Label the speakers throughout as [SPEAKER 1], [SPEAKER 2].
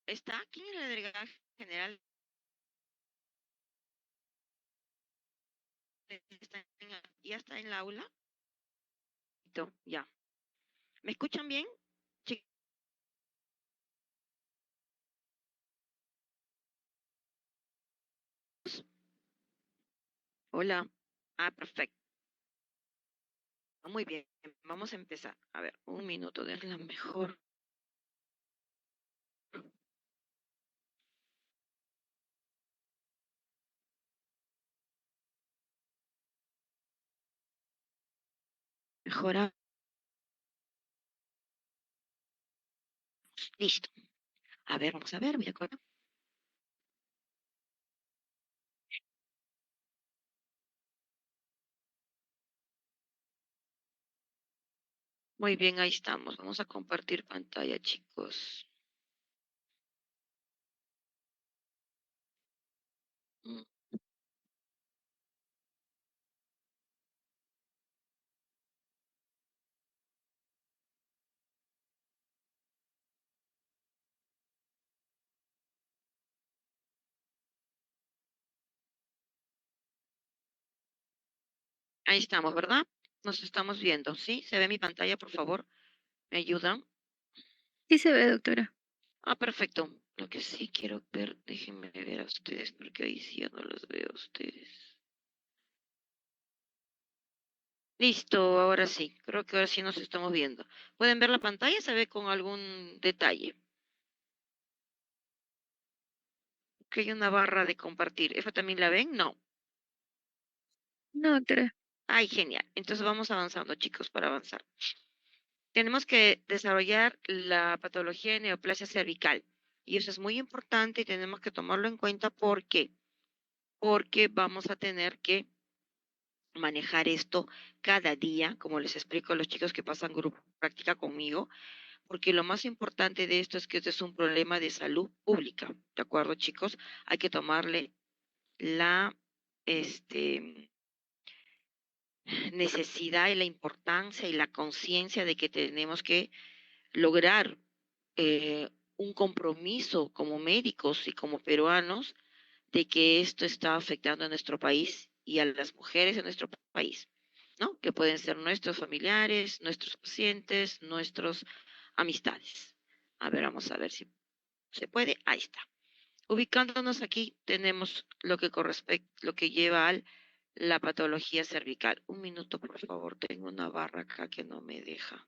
[SPEAKER 1] ¿Está aquí en la delegación general? ¿Ya está en la aula? Ya. ¿Me escuchan bien? Chicos, hola. Ah, perfecto. Muy bien. Vamos a empezar. A ver, un minuto de la mejor. Mejora. Listo. A ver, vamos a ver. Voy a cortar. Muy bien, ahí estamos. Vamos a compartir pantalla, chicos. Mm, Ahí estamos, ¿verdad? Nos estamos viendo, ¿sí? ¿Se ve mi pantalla, por favor? ¿Me ayudan?
[SPEAKER 2] Sí se ve, doctora.
[SPEAKER 1] Ah, perfecto. Lo que sí quiero ver, déjenme ver a ustedes, porque ahí sí ya no los veo a ustedes. Listo, ahora sí. Creo que ahora sí nos estamos viendo. ¿Pueden ver la pantalla? ¿Se ve con algún detalle? Que hay una barra de compartir. ¿Esa también la ven? No.
[SPEAKER 2] No, doctora.
[SPEAKER 1] Ay, genial. Entonces vamos avanzando, chicos, para avanzar. Tenemos que desarrollar la patología de neoplasia cervical. Y eso es muy importante y tenemos que tomarlo en cuenta. ¿Por qué? Porque vamos a tener que manejar esto cada día, como les explico a los chicos que pasan grupo práctica conmigo, porque lo más importante de esto es que este es un problema de salud pública, ¿de acuerdo, chicos? Hay que tomarle la este, necesidad y la importancia y la conciencia de que tenemos que lograr un compromiso como médicos y como peruanos de que esto está afectando a nuestro país y a las mujeres en nuestro país, ¿no? Que pueden ser nuestros familiares, nuestros pacientes, nuestros amistades. A ver, vamos a ver si se puede. Ahí está. Ubicándonos aquí, tenemos lo que lo que lleva a la patología cervical. Un minuto, por favor. Tengo una barra acá que no me deja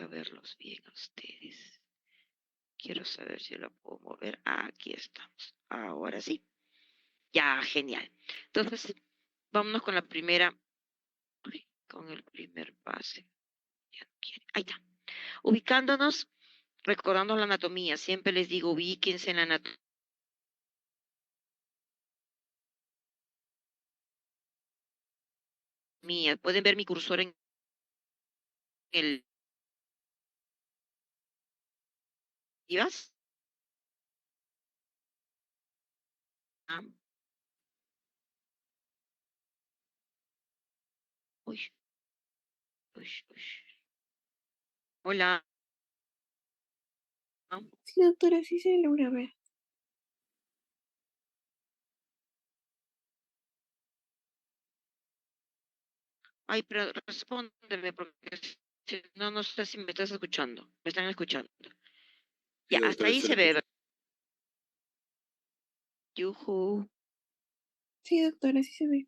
[SPEAKER 1] verlos bien a ustedes. Quiero saber si la puedo mover. Aquí estamos. Ahora sí. Ya, genial. Entonces, vámonos con la primera, con el primer pase. Ya no quiere. Ahí está. Ubicándonos, recordando la anatomía. Siempre les digo, ubíquense en la anatomía. Pueden ver mi cursor en el... ¿Ibas? Ah, uy, uy, uy. Hola.
[SPEAKER 2] Sí, doctora, sí se logra ver.
[SPEAKER 1] Ay, pero respóndeme porque si no, no sé si me estás escuchando. ¿Me están escuchando? Ya,
[SPEAKER 3] Sí,
[SPEAKER 1] hasta
[SPEAKER 3] doctora,
[SPEAKER 1] ahí
[SPEAKER 3] se le
[SPEAKER 1] se ve.
[SPEAKER 3] escucha.
[SPEAKER 1] Yuhu.
[SPEAKER 2] Sí, doctora, sí se ve.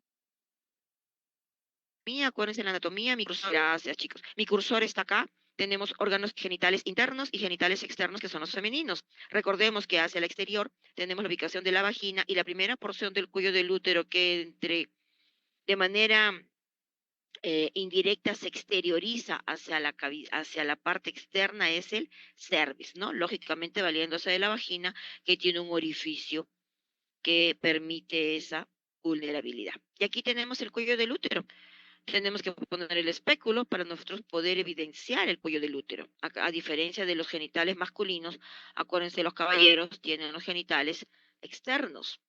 [SPEAKER 1] Acuérdense la anatomía, mi cursor, gracias chicos. Mi cursor está acá. Tenemos órganos genitales internos y genitales externos que son los femeninos. Recordemos que hacia el exterior tenemos la ubicación de la vagina y la primera porción del cuello del útero que entre de manera indirecta se exterioriza hacia la parte externa es el cervix, ¿no? Lógicamente valiéndose de la vagina que tiene un orificio que permite esa vulnerabilidad. Y aquí tenemos el cuello del útero. Tenemos que poner el espéculo para nosotros poder evidenciar el cuello del útero. A diferencia de los genitales masculinos, acuérdense, los caballeros tienen los genitales externos.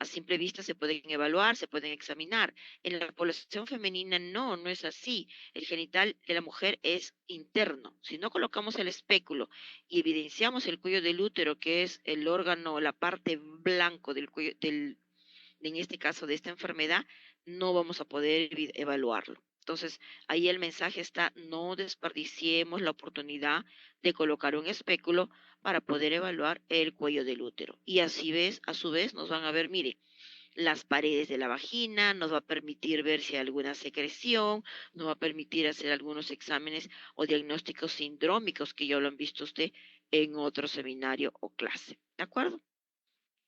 [SPEAKER 1] A simple vista se pueden evaluar, se pueden examinar. En la población femenina no es así. El genital de la mujer es interno. Si no colocamos el espéculo y evidenciamos el cuello del útero, que es el órgano, la parte blanco del cuello, en este caso de esta enfermedad, no vamos a poder evaluarlo. Entonces, ahí el mensaje está, no desperdiciemos la oportunidad de colocar un espéculo para poder evaluar el cuello del útero. Y así ves, a su vez, nos van a ver, mire, las paredes de la vagina, nos va a permitir ver si hay alguna secreción, nos va a permitir hacer algunos exámenes o diagnósticos sindrómicos que ya lo han visto usted en otro seminario o clase. ¿De acuerdo?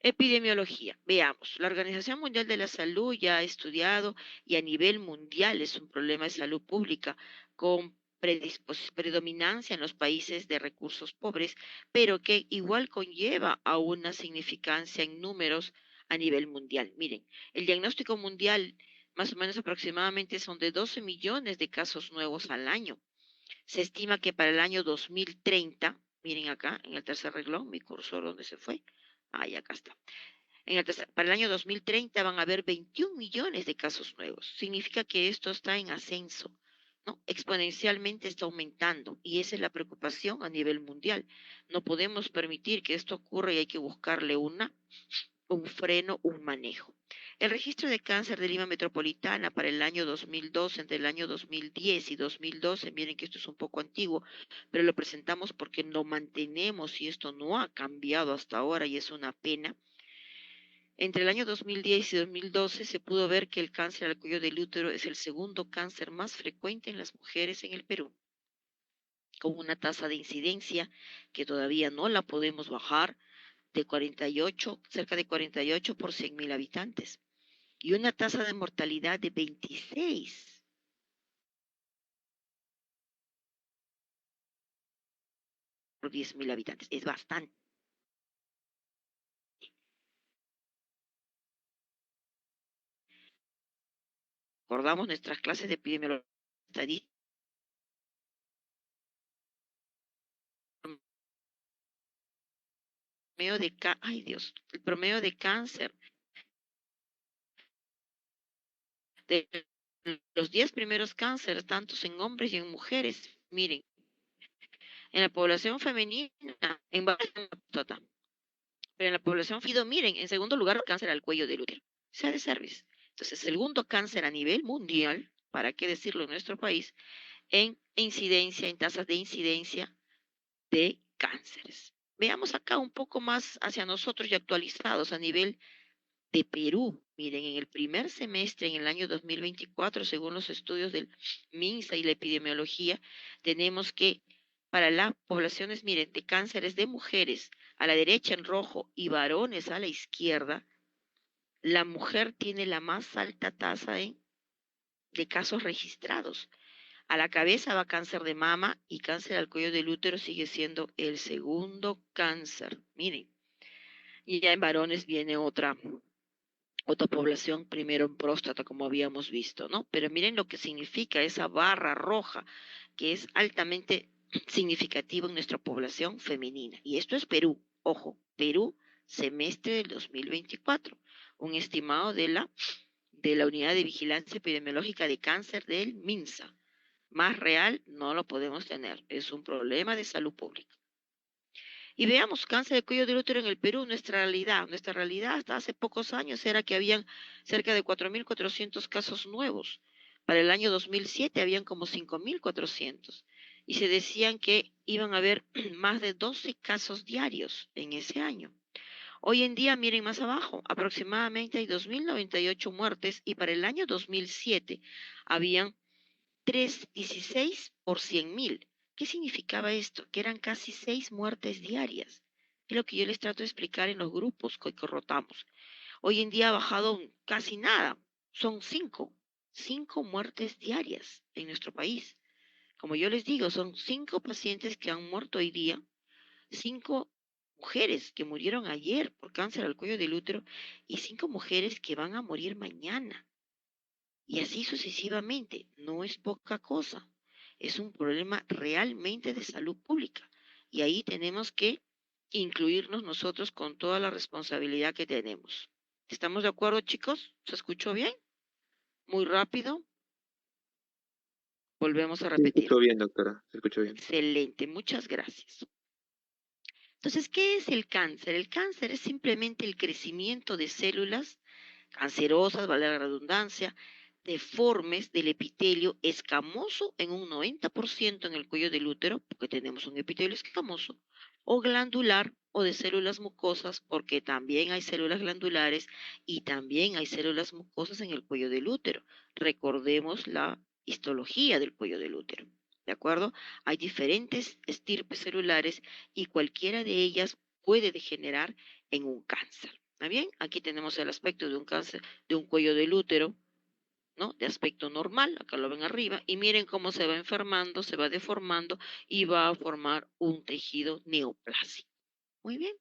[SPEAKER 1] Epidemiología. Veamos, la Organización Mundial de la Salud ya ha estudiado y a nivel mundial es un problema de salud pública con predominancia en los países de recursos pobres, pero que igual conlleva a una significancia en números a nivel mundial. Miren, el diagnóstico mundial más o menos aproximadamente son de 12 millones de casos nuevos al año. Se estima que para el año 2030, miren acá en el tercer renglón, mi cursor, ¿dónde se fue? Ahí acá está. Para el año 2030 van a haber 21 millones de casos nuevos. Significa que esto está en ascenso, ¿no? Exponencialmente está aumentando y esa es la preocupación a nivel mundial. No podemos permitir que esto ocurra y hay que buscarle un freno, un manejo. El registro de cáncer de Lima Metropolitana para el año 2012, entre el año 2010 y 2012, miren que esto es un poco antiguo, pero lo presentamos porque lo mantenemos y esto no ha cambiado hasta ahora y es una pena. Entre el año 2010 y 2012 se pudo ver que el cáncer al cuello del útero es el segundo cáncer más frecuente en las mujeres en el Perú, con una tasa de incidencia que todavía no la podemos bajar de 48, cerca de 48 por 100.000 habitantes, y una tasa de mortalidad de 26 por 10.000 habitantes. Es bastante. Recordamos nuestras clases de epidemiología estadística. Ay Dios, el promedio de cáncer de los 10 primeros cánceres, tantos en hombres y en mujeres. Miren, en la población femenina, en pero en la población femenina, miren, en segundo lugar, el cáncer al cuello del útero. Sea de service. Entonces, segundo cáncer a nivel mundial, para qué decirlo en nuestro país, en incidencia, en tasas de incidencia de cánceres. Veamos acá un poco más hacia nosotros y actualizados a nivel de Perú. Miren, en el primer semestre, en el año 2024, según los estudios del MINSA y la epidemiología, tenemos que para las poblaciones, miren, de cánceres de mujeres a la derecha en rojo y varones a la izquierda, la mujer tiene la más alta tasa de casos registrados. A la cabeza va cáncer de mama y cáncer al cuello del útero sigue siendo el segundo cáncer. Miren, y ya en varones viene otra población, primero en próstata, como habíamos visto, ¿no? Pero miren lo que significa esa barra roja, que es altamente significativa en nuestra población femenina. Y esto es Perú, ojo, Perú, semestre del 2024, un estimado de la Unidad de Vigilancia Epidemiológica de Cáncer del MINSA. Más real no lo podemos tener, es un problema de salud pública. Y veamos, cáncer de cuello del útero en el Perú, nuestra realidad. Nuestra realidad hasta hace pocos años era que habían cerca de 4.400 casos nuevos. Para el año 2007 habían como 5.400. Y se decían que iban a haber más de 12 casos diarios en ese año. Hoy en día, miren más abajo, aproximadamente hay 2.098 muertes y para el año 2007 habían 3,16 por 100.000. ¿Qué significaba esto? Que eran casi 6 muertes diarias. Es lo que yo les trato de explicar en los grupos que rotamos. Hoy en día ha bajado casi nada. Son 5 muertes diarias en nuestro país. Como yo les digo, son 5 pacientes que han muerto hoy día, 5 mujeres que murieron ayer por cáncer al cuello del útero y 5 mujeres que van a morir mañana. Y así sucesivamente, no es poca cosa, es un problema realmente de salud pública. Y ahí tenemos que incluirnos nosotros con toda la responsabilidad que tenemos. ¿Estamos de acuerdo, chicos? ¿Se escuchó bien? Muy rápido. Volvemos a
[SPEAKER 3] Sí, se
[SPEAKER 1] repetir.
[SPEAKER 3] escuchó bien, doctora, se escuchó bien.
[SPEAKER 1] Excelente, muchas gracias. Entonces, ¿qué es el cáncer? El cáncer es simplemente el crecimiento de células cancerosas, vale la redundancia, deformes del epitelio escamoso en un 90% en el cuello del útero, porque tenemos un epitelio escamoso, o glandular o de células mucosas, porque también hay células glandulares y también hay células mucosas en el cuello del útero. Recordemos la histología del cuello del útero. ¿De acuerdo? Hay diferentes estirpes celulares y cualquiera de ellas puede degenerar en un cáncer. ¿Está bien? Aquí tenemos el aspecto de un cáncer de un cuello del útero, ¿no? De aspecto normal, acá lo ven arriba, y miren cómo se va enfermando, se va deformando y va a formar un tejido neoplásico. Muy bien.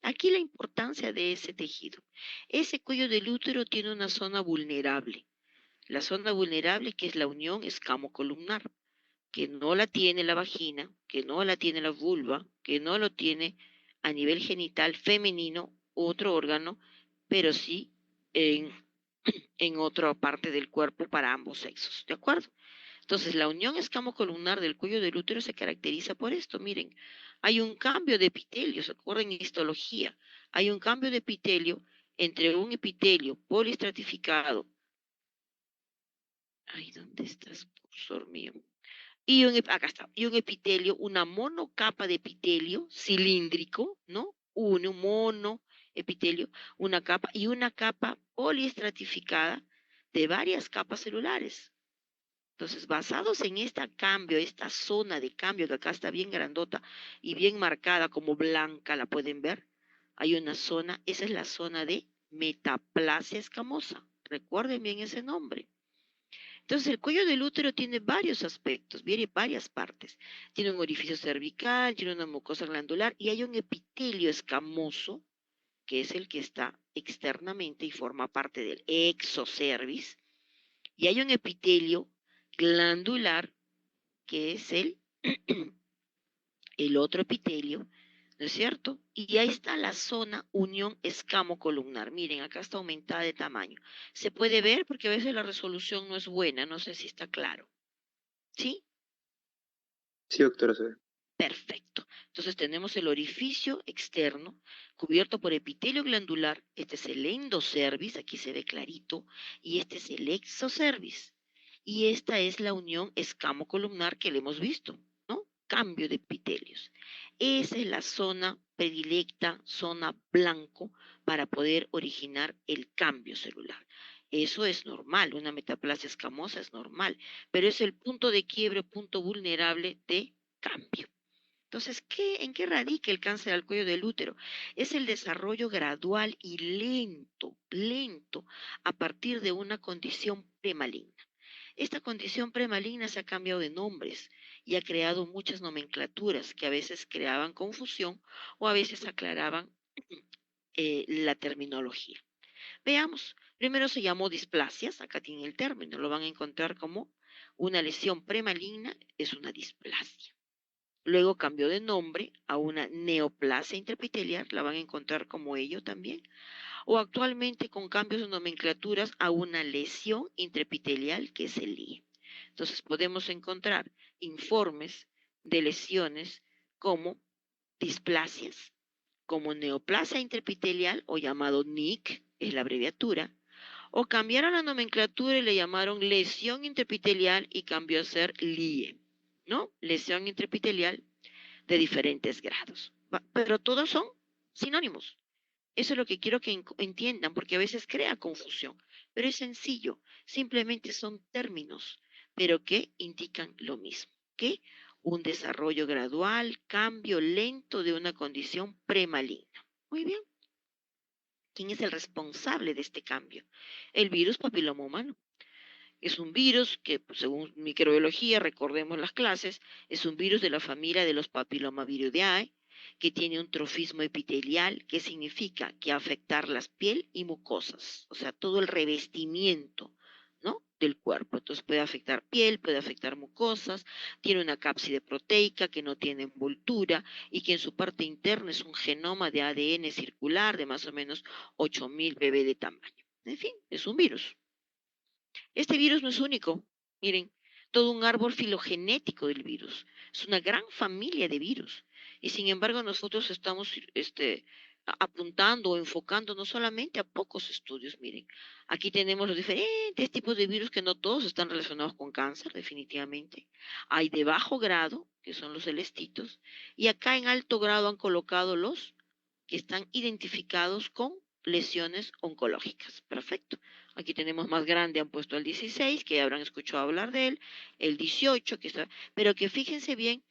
[SPEAKER 1] Aquí la importancia de ese tejido. Ese cuello del útero tiene una zona vulnerable. La zona vulnerable que es la unión escamocolumnar, que no la tiene la vagina, que no la tiene la vulva, que no lo tiene a nivel genital femenino, otro órgano, pero sí en, en otra parte del cuerpo para ambos sexos, ¿de acuerdo? Entonces, la unión escamocolumnar del cuello del útero se caracteriza por esto. Miren, hay un cambio de epitelio, ¿se acuerdan en histología? Hay un cambio de epitelio entre un epitelio poliestratificado. Ay, ¿dónde estás, cursor mío? Acá está, y un epitelio, una monocapa de epitelio cilíndrico, ¿no? Un mono epitelio, una capa y una capa poliestratificada de varias capas celulares. Entonces, basados en este cambio, esta zona de cambio que acá está bien grandota y bien marcada como blanca, la pueden ver, hay una zona, esa es la zona de metaplasia escamosa. Recuerden bien ese nombre. Entonces, el cuello del útero tiene varios aspectos, viene varias partes. Tiene un orificio cervical, tiene una mucosa glandular y hay un epitelio escamoso, que es el que está externamente y forma parte del exocervix. Y hay un epitelio glandular, que es el otro epitelio, ¿no es cierto? Y ahí está la zona unión escamo-columnar. Miren, acá está aumentada de tamaño. Se puede ver porque a veces la resolución no es buena, no sé si está claro. ¿Sí?
[SPEAKER 3] Sí, doctora, se ve.
[SPEAKER 1] Perfecto. Entonces tenemos el orificio externo cubierto por epitelio glandular. Este es el endocervix, aquí se ve clarito, y este es el exocervix. Y esta es la unión escamocolumnar que le hemos visto, ¿no? Cambio de epitelios. Esa es la zona predilecta, zona blanco, para poder originar el cambio celular. Eso es normal, una metaplasia escamosa es normal, pero es el punto de quiebre, punto vulnerable de cambio. Entonces, ¿en qué radica el cáncer al cuello del útero? Es el desarrollo gradual y lento, a partir de una condición premaligna. Esta condición premaligna se ha cambiado de nombres y ha creado muchas nomenclaturas que a veces creaban confusión o a veces aclaraban la terminología. Veamos, primero se llamó displasias, acá tiene el término, lo van a encontrar como una lesión premaligna, es una displasia. Luego cambió de nombre a una neoplasia intraepitelial, la van a encontrar como ello también, o actualmente con cambios de nomenclaturas a una lesión intraepitelial que es el IE. Entonces podemos encontrar informes de lesiones como displasias, como neoplasia intraepitelial o llamado NIC, es la abreviatura, o cambiaron la nomenclatura y le llamaron lesión intraepitelial y cambió a ser LIE, ¿no? Lesión intraepitelial de diferentes grados. Pero todos son sinónimos. Eso es lo que quiero que entiendan, porque a veces crea confusión. Pero es sencillo, simplemente son términos, pero que indican lo mismo, que un desarrollo gradual, cambio lento de una condición premaligna. Muy bien. ¿Quién es el responsable de este cambio? El virus papiloma humano. Es un virus que, pues, según microbiología, recordemos las clases, es un virus de la familia de los papilomaviridae, que tiene un trofismo epitelial, que significa que afectar las piel y mucosas, o sea, todo el revestimiento, ¿no? Del cuerpo. Entonces puede afectar piel, puede afectar mucosas, tiene una cápside proteica que no tiene envoltura y que en su parte interna es un genoma de ADN circular de más o menos 8000 bb de tamaño. En fin, es un virus. Este virus no es único. Miren, todo un árbol filogenético del virus. Es una gran familia de virus. Y sin embargo, nosotros estamos apuntando o enfocando no solamente a pocos estudios. Miren, aquí tenemos los diferentes tipos de virus que no todos están relacionados con cáncer, definitivamente. Hay de bajo grado, que son los celestitos, y acá en alto grado han colocado los que están identificados con lesiones oncológicas. Perfecto. Aquí tenemos más grande, han puesto el 16, que habrán escuchado hablar de él, el 18, que está, pero que fíjense bien,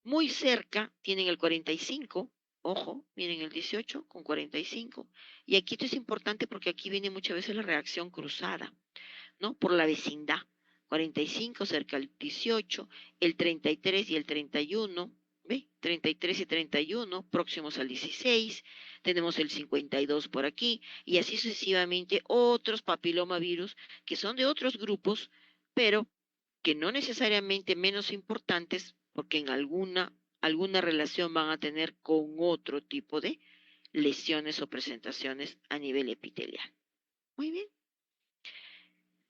[SPEAKER 1] muy cerca tienen el 45, ojo, miren el 18 con 45, y aquí esto es importante porque aquí viene muchas veces la reacción cruzada, ¿no? Por la vecindad. 45 cerca al 18, el 33 y el 31, ¿ve? 33 y 31 próximos al 16, tenemos el 52 por aquí, y así sucesivamente otros papilomavirus que son de otros grupos, pero que no necesariamente menos importantes, porque en alguna relación van a tener con otro tipo de lesiones o presentaciones a nivel epitelial. Muy bien.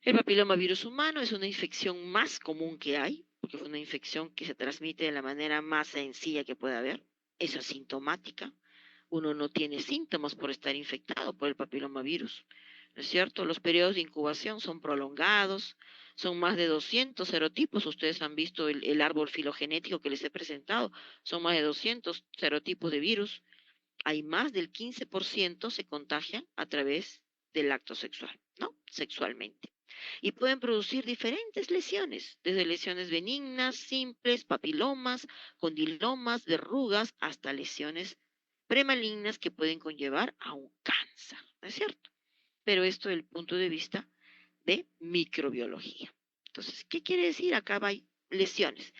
[SPEAKER 1] El papilomavirus humano es una infección más común que hay, porque es una infección que se transmite de la manera más sencilla que puede haber. Es asintomática. Uno no tiene síntomas por estar infectado por el papilomavirus, ¿no es cierto? Los periodos de incubación son prolongados, son más de 200 serotipos. Ustedes han visto el árbol filogenético que les he presentado, son más de 200 serotipos de virus. Hay más del 15% se contagian a través del acto sexual, ¿no? Sexualmente. Y pueden producir diferentes lesiones, desde lesiones benignas, simples, papilomas, condilomas, verrugas, hasta lesiones premalignas que pueden conllevar a un cáncer, ¿no es cierto? Pero esto desde el punto de vista de microbiología. Entonces, ¿qué quiere decir? Acá hay lesiones.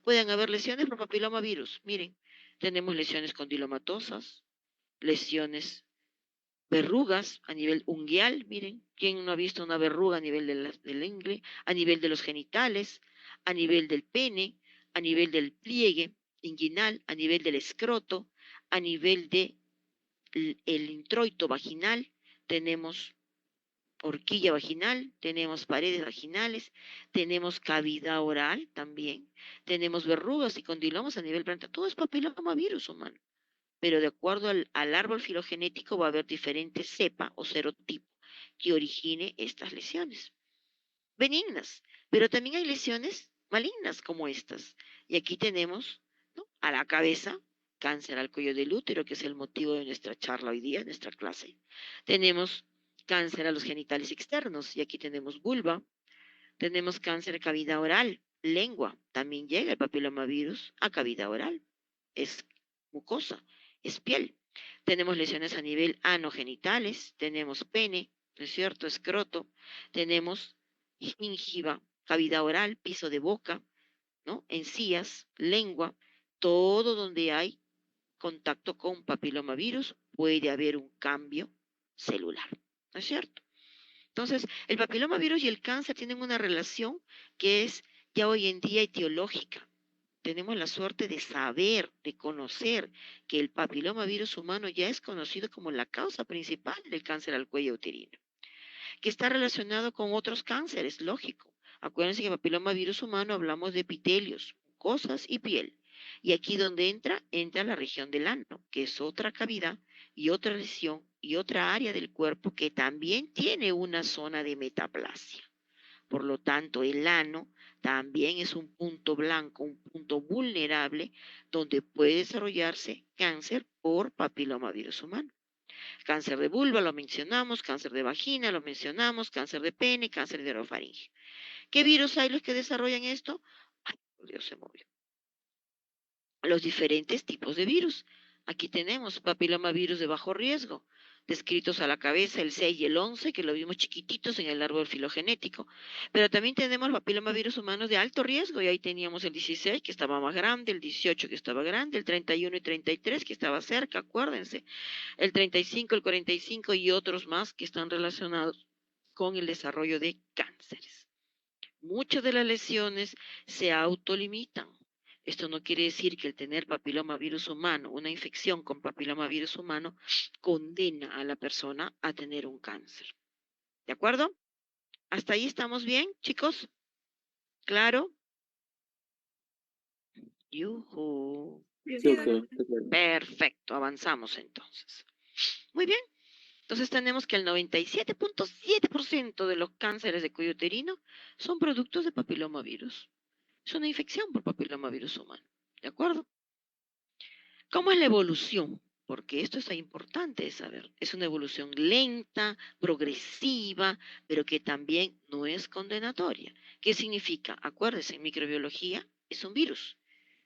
[SPEAKER 1] Pueden haber lesiones por papilomavirus. Miren, tenemos lesiones condilomatosas, lesiones verrugas a nivel unguial, miren, ¿quién no ha visto una verruga a nivel del ingle, a nivel de los genitales, a nivel del pene, a nivel del pliegue inguinal, a nivel del escroto, a nivel de el introito vaginal? Tenemos horquilla vaginal, tenemos paredes vaginales, tenemos cavidad oral también, tenemos verrugas y condilomas a nivel plantar, todo es papilomavirus humano, pero de acuerdo al árbol filogenético va a haber diferentes cepa o serotipo que origine estas lesiones benignas, pero también hay lesiones malignas como estas. Y aquí tenemos, ¿no?, a la cabeza, cáncer al cuello del útero, que es el motivo de nuestra charla hoy día, nuestra clase. Tenemos cáncer a los genitales externos, y aquí tenemos vulva. Tenemos cáncer de cavidad oral, lengua. También llega el papilomavirus a cavidad oral. Es mucosa, es piel. Tenemos lesiones a nivel anogenitales, tenemos pene, ¿no es cierto?, escroto, tenemos gingiva, cavidad oral, piso de boca, ¿no?, encías, lengua, todo donde hay contacto con papilomavirus puede haber un cambio celular, ¿no es cierto? Entonces, el papilomavirus y el cáncer tienen una relación que es ya hoy en día etiológica. Tenemos la suerte de saber, de conocer que el papilomavirus humano ya es conocido como la causa principal del cáncer al cuello uterino, que está relacionado con otros cánceres, lógico. Acuérdense que el papilomavirus humano hablamos de epitelios, mucosas y piel. Y aquí donde entra la región del ano, que es otra cavidad y otra lesión y otra área del cuerpo que también tiene una zona de metaplasia. Por lo tanto, el ano también es un punto blanco, un punto vulnerable donde puede desarrollarse cáncer por papilomavirus humano. Cáncer de vulva lo mencionamos, cáncer de vagina lo mencionamos, cáncer de pene, cáncer de orofaringe. ¿Qué virus hay los que desarrollan esto? Ay, por Dios, se movió. Los diferentes tipos de virus. Aquí tenemos papilomavirus de bajo riesgo, descritos a la cabeza el 6 y el 11, que lo vimos chiquititos en el árbol filogenético. Pero también tenemos papilomavirus humanos de alto riesgo, y ahí teníamos el 16, que estaba más grande, el 18, que estaba grande, el 31 y 33, que estaba cerca, acuérdense, el 35, el 45 y otros más que están relacionados con el desarrollo de cánceres. Muchas de las lesiones se autolimitan. Esto no quiere decir que el tener papilomavirus humano, una infección con papilomavirus humano, condena a la persona a tener un cáncer. ¿De acuerdo? ¿Hasta ahí estamos bien, chicos? ¿Claro? Yujú.
[SPEAKER 3] Sí, doctora, está claro.
[SPEAKER 1] Perfecto, avanzamos entonces. Muy bien, entonces tenemos que el 97.7% de los cánceres de cuello uterino son productos de papilomavirus. Es una infección por papilomavirus humano. ¿De acuerdo? ¿Cómo es la evolución? Porque esto es importante de saber. Es una evolución lenta, progresiva, pero que también no es condenatoria. ¿Qué significa? Acuérdense, en microbiología es un virus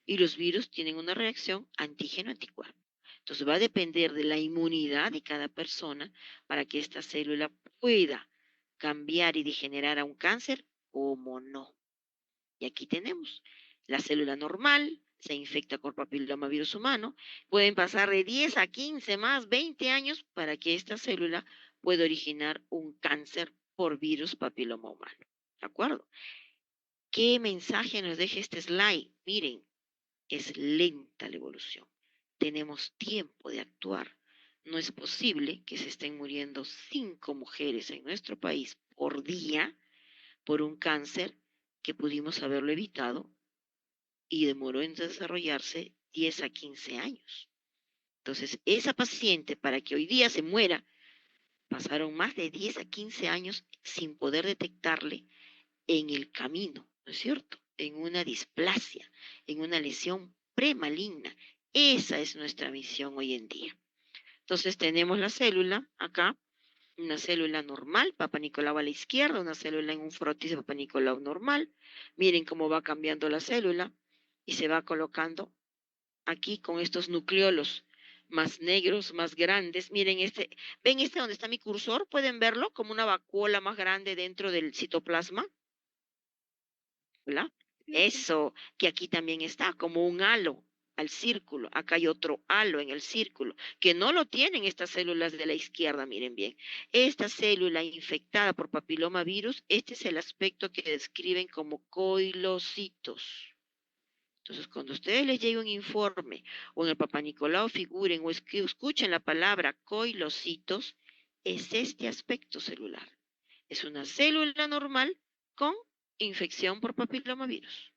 [SPEAKER 1] y los virus tienen una reacción antígeno-anticuerpo. Entonces va a depender de la inmunidad de cada persona para que esta célula pueda cambiar y degenerar a un cáncer como no. Y aquí tenemos la célula normal, se infecta con papilomavirus humano, pueden pasar de 10 a 15 más 20 años para que esta célula pueda originar un cáncer por virus papiloma humano. ¿De acuerdo? ¿Qué mensaje nos deja este slide? Miren, es lenta la evolución. Tenemos tiempo de actuar. No es posible que se estén muriendo 5 mujeres en nuestro país por día por un cáncer que pudimos haberlo evitado y demoró en desarrollarse 10 a 15 años. Entonces, esa paciente, para que hoy día se muera, pasaron más de 10 a 15 años sin poder detectarle en el camino, ¿no es cierto? En una displasia, en una lesión premaligna. Esa es nuestra misión hoy en día. Entonces, tenemos la célula acá, una célula normal, Papa Nicolau a la izquierda, una célula en un frotis de Papa Nicolau normal. Miren cómo va cambiando la célula y se va colocando aquí con estos nucleolos más negros, más grandes. Miren este, ¿ven este donde está mi cursor? ¿Pueden verlo como una vacuola más grande dentro del citoplasma? ¿Verdad? Eso, que aquí también está, como un halo al círculo. Acá hay otro halo en el círculo, que no lo tienen estas células de la izquierda, miren bien. Esta célula infectada por papilomavirus, este es el aspecto que describen como coilocitos. Entonces, cuando a ustedes les llegue un informe o en el Papá Nicolau figuren o es que escuchen la palabra coilocitos, es este aspecto celular. Es una célula normal con infección por papilomavirus.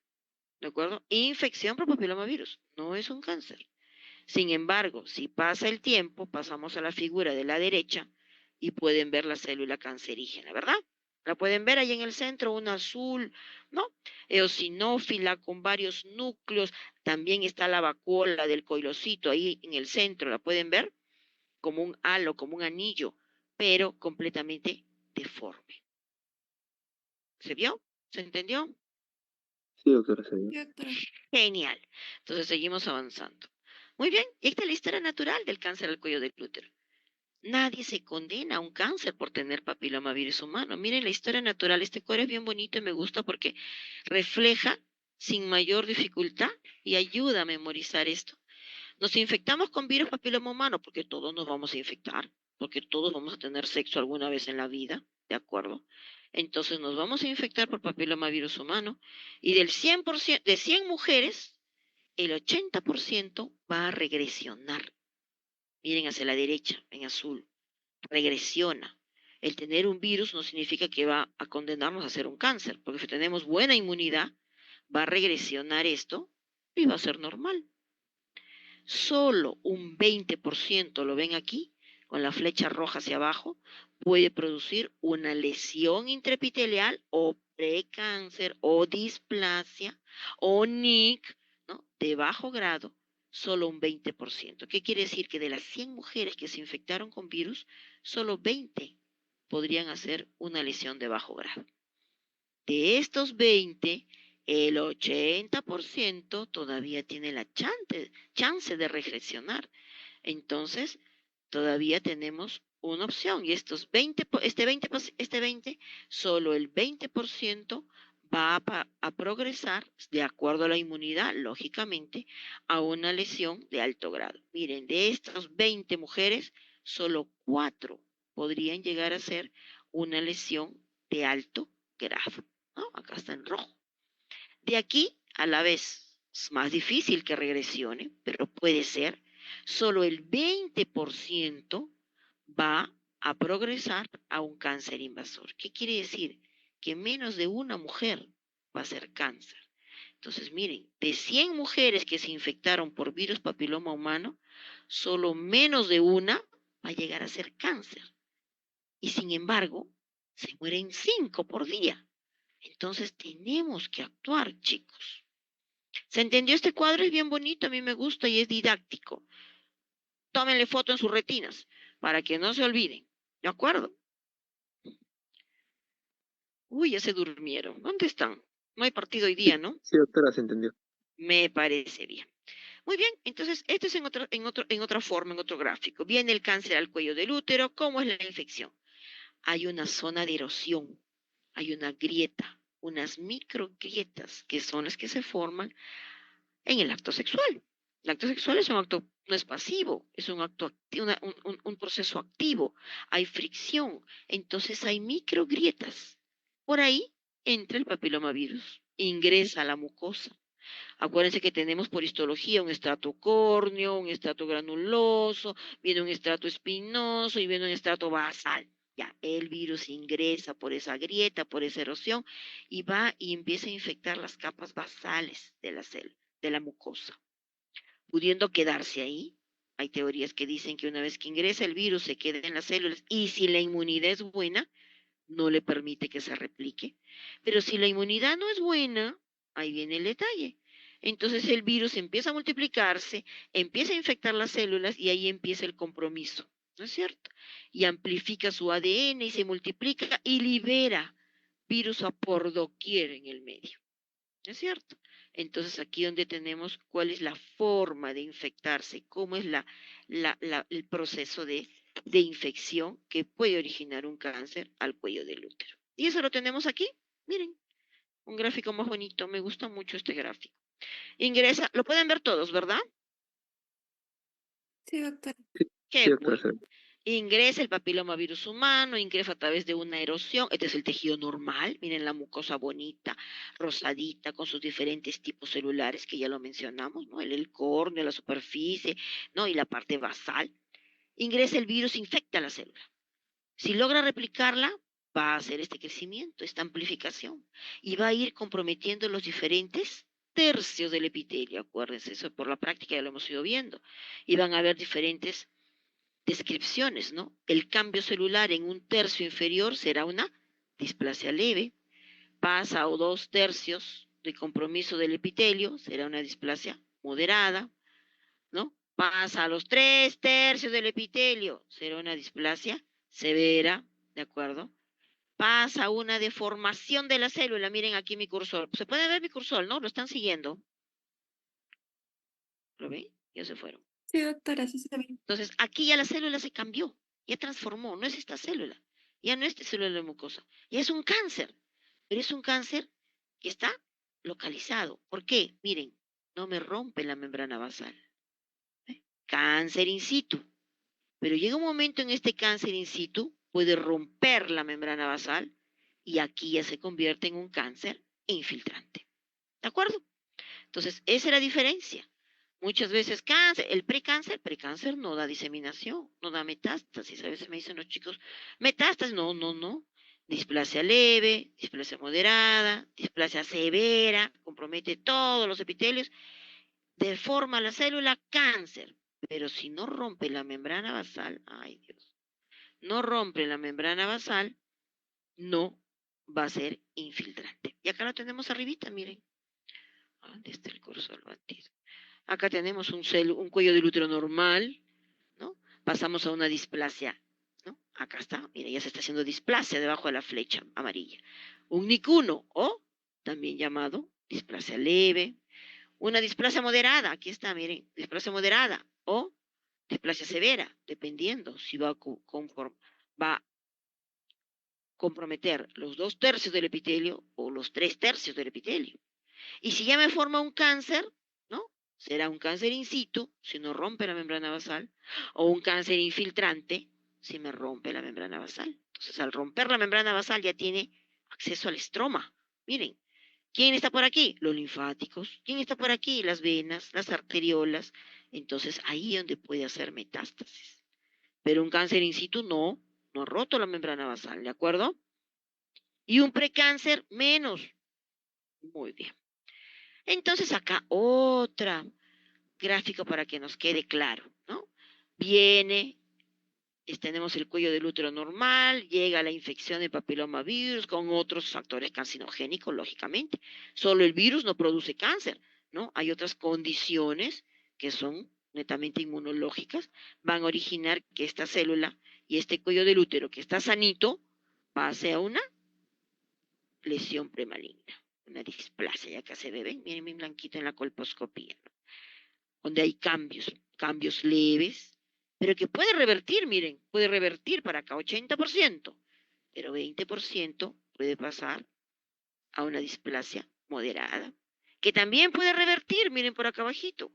[SPEAKER 1] ¿De acuerdo? Infección por papilomavirus. No es un cáncer. Sin embargo, si pasa el tiempo, pasamos a la figura de la derecha y pueden ver la célula cancerígena, ¿verdad? La pueden ver ahí en el centro, una azul, ¿no? Eosinófila con varios núcleos. También está la vacuola del coilocito ahí en el centro, la pueden ver como un halo, como un anillo, pero completamente deforme. ¿Se vio? ¿Se entendió?
[SPEAKER 3] Sí, doctora, se ve.
[SPEAKER 2] Sí, doctora.
[SPEAKER 1] Genial. Entonces seguimos avanzando. Muy bien, y esta es la historia natural del cáncer al cuello del útero. Nadie se condena a un cáncer por tener papilomavirus humano. Miren la historia natural. Este cuadro es bien bonito y me gusta porque refleja sin mayor dificultad y ayuda a memorizar esto. Nos infectamos con virus papiloma humano porque todos nos vamos a infectar, porque todos vamos a tener sexo alguna vez en la vida, ¿de acuerdo? Entonces nos vamos a infectar por papilomavirus humano y del 100%, de 100 mujeres, el 80% va a regresionar. Miren hacia la derecha, en azul, regresiona. El tener un virus no significa que va a condenarnos a hacer un cáncer, porque si tenemos buena inmunidad, va a regresionar esto y va a ser normal. Solo un 20%, lo ven aquí, con la flecha roja hacia abajo, puede producir una lesión intraepitelial o precáncer o displasia o NIC, ¿no? De bajo grado, solo un 20%. ¿Qué quiere decir? Que de las 100 mujeres que se infectaron con virus, solo 20 podrían hacer una lesión de bajo grado. De estos 20, el 80% todavía tiene la chance de regresionar. Entonces, todavía tenemos una opción y este 20, solo el 20% va a progresar de acuerdo a la inmunidad, lógicamente, a una lesión de alto grado. Miren, de estas 20 mujeres, solo 4 podrían llegar a ser una lesión de alto grado, ¿no? Acá está en rojo. De aquí, a la vez, es más difícil que regresione, pero puede ser, solo el 20% va a progresar a un cáncer invasor. ¿Qué quiere decir? Que menos de una mujer va a ser cáncer. Entonces, miren, de 100 mujeres que se infectaron por virus papiloma humano, solo menos de una va a llegar a ser cáncer. Y sin embargo, se mueren 5 por día. Entonces, tenemos que actuar, chicos. ¿Se entendió? Este cuadro es bien bonito, a mí me gusta y es didáctico. Tómenle foto en sus retinas para que no se olviden. ¿De acuerdo? Uy, ya se durmieron. ¿Dónde están? No hay partido hoy día, ¿no?
[SPEAKER 3] Sí, doctora, se entendió.
[SPEAKER 1] Me parece bien. Muy bien, entonces esto es en otra forma, en otro gráfico. Viene el cáncer al cuello del útero. ¿Cómo es la infección? Hay una zona de erosión, hay una grieta, unas microgrietas que son las que se forman en el acto sexual. El acto sexual es un acto, no es pasivo, es un acto, un proceso activo. Hay fricción, entonces hay microgrietas. Por ahí entra el papilomavirus, ingresa a la mucosa. Acuérdense que tenemos por histología un estrato córneo, un estrato granuloso, viene un estrato espinoso y viene un estrato basal. Ya, el virus ingresa por esa grieta, por esa erosión, y va y empieza a infectar las capas basales de la célula, de la mucosa, pudiendo quedarse ahí. Hay teorías que dicen que una vez que ingresa el virus se queda en las células y si la inmunidad es buena, no le permite que se replique. Pero si la inmunidad no es buena, ahí viene el detalle. Entonces el virus empieza a multiplicarse, empieza a infectar las células y ahí empieza el compromiso, ¿no es cierto? Y amplifica su ADN y se multiplica y libera virus a por doquier en el medio, ¿no es cierto? Entonces aquí donde tenemos cuál es la forma de infectarse, cómo es el proceso de infección que puede originar un cáncer al cuello del útero. Y eso lo tenemos aquí, miren, un gráfico más bonito, me gusta mucho este gráfico. Ingresa, lo pueden ver todos, ¿verdad?
[SPEAKER 2] Sí, doctora.
[SPEAKER 1] Qué
[SPEAKER 3] Sí, doctora, se
[SPEAKER 1] bueno.
[SPEAKER 3] ve.
[SPEAKER 1] Ingresa el papilomavirus humano, ingresa a través de una erosión. Este es el tejido normal. Miren la mucosa bonita, rosadita, con sus diferentes tipos celulares que ya lo mencionamos, ¿no? El córneo, la superficie, ¿no? Y la parte basal. Ingresa el virus, infecta la célula. Si logra replicarla, va a hacer este crecimiento, esta amplificación, y va a ir comprometiendo los diferentes tercios del epitelio. Acuérdense, eso por la práctica ya lo hemos ido viendo. Y van a haber diferentes descripciones, ¿no? El cambio celular en un tercio inferior será una displasia leve, pasa a 2 tercios de compromiso del epitelio, será una displasia moderada, ¿no? Pasa a los 3 tercios del epitelio, será una displasia severa, ¿de acuerdo? Pasa a una deformación de la célula, miren aquí mi cursor, se puede ver mi cursor, ¿no? Lo están siguiendo, ¿lo ven? Ya se fueron.
[SPEAKER 2] Sí, doctora, sí se ve.
[SPEAKER 1] Entonces, aquí ya la célula se cambió, ya transformó, no es esta célula, ya no es esta célula mucosa, ya es un cáncer, pero es un cáncer que está localizado. ¿Por qué? Miren, no me rompe la membrana basal. Cáncer in situ. Pero llega un momento en este cáncer in situ, puede romper la membrana basal y aquí ya se convierte en un cáncer infiltrante. ¿De acuerdo? Entonces, esa es la diferencia. Muchas veces cáncer, el precáncer no da diseminación, no da metástasis. A veces me dicen los chicos, metástasis, no, no, no. Displasia leve, displasia moderada, displasia severa, compromete todos los epitelios, deforma la célula, cáncer. Pero si no rompe la membrana basal, ay Dios, no rompe la membrana basal, no va a ser infiltrante. Y acá lo tenemos arribita, miren. ¿Dónde está el cursor batido? Acá tenemos un cuello del útero normal, ¿no? Pasamos a una displasia, ¿no? Acá está, mira, ya se está haciendo displasia debajo de la flecha amarilla. Un NIC1 o también llamado displasia leve. Una displasia moderada, aquí está, miren, displasia moderada o displasia severa, dependiendo si va a comprometer los 2 tercios del epitelio o los 3 tercios del epitelio. Y si ya me forma un cáncer, ¿no? Será un cáncer in situ, si no rompe la membrana basal, o un cáncer infiltrante, si me rompe la membrana basal. Entonces, al romper la membrana basal ya tiene acceso al estroma. Miren, ¿quién está por aquí? Los linfáticos. ¿Quién está por aquí? Las venas, las arteriolas. Entonces, ahí es donde puede hacer metástasis. Pero un cáncer in situ no ha roto la membrana basal, ¿de acuerdo? Y un precáncer menos. Muy bien. Entonces, acá otra gráfica para que nos quede claro, ¿no? Viene, tenemos el cuello del útero normal, llega la infección de papilomavirus con otros factores carcinogénicos, lógicamente. Solo el virus no produce cáncer, ¿no? Hay otras condiciones que son netamente inmunológicas, van a originar que esta célula y este cuello del útero que está sanito pase a una lesión premaligna, una displasia, ya que se ve, ven, miren bien blanquito en la colposcopía, ¿no? Donde hay cambios leves, pero que puede revertir, miren, puede revertir para acá 80%, pero 20% puede pasar a una displasia moderada, que también puede revertir, miren por acá abajito,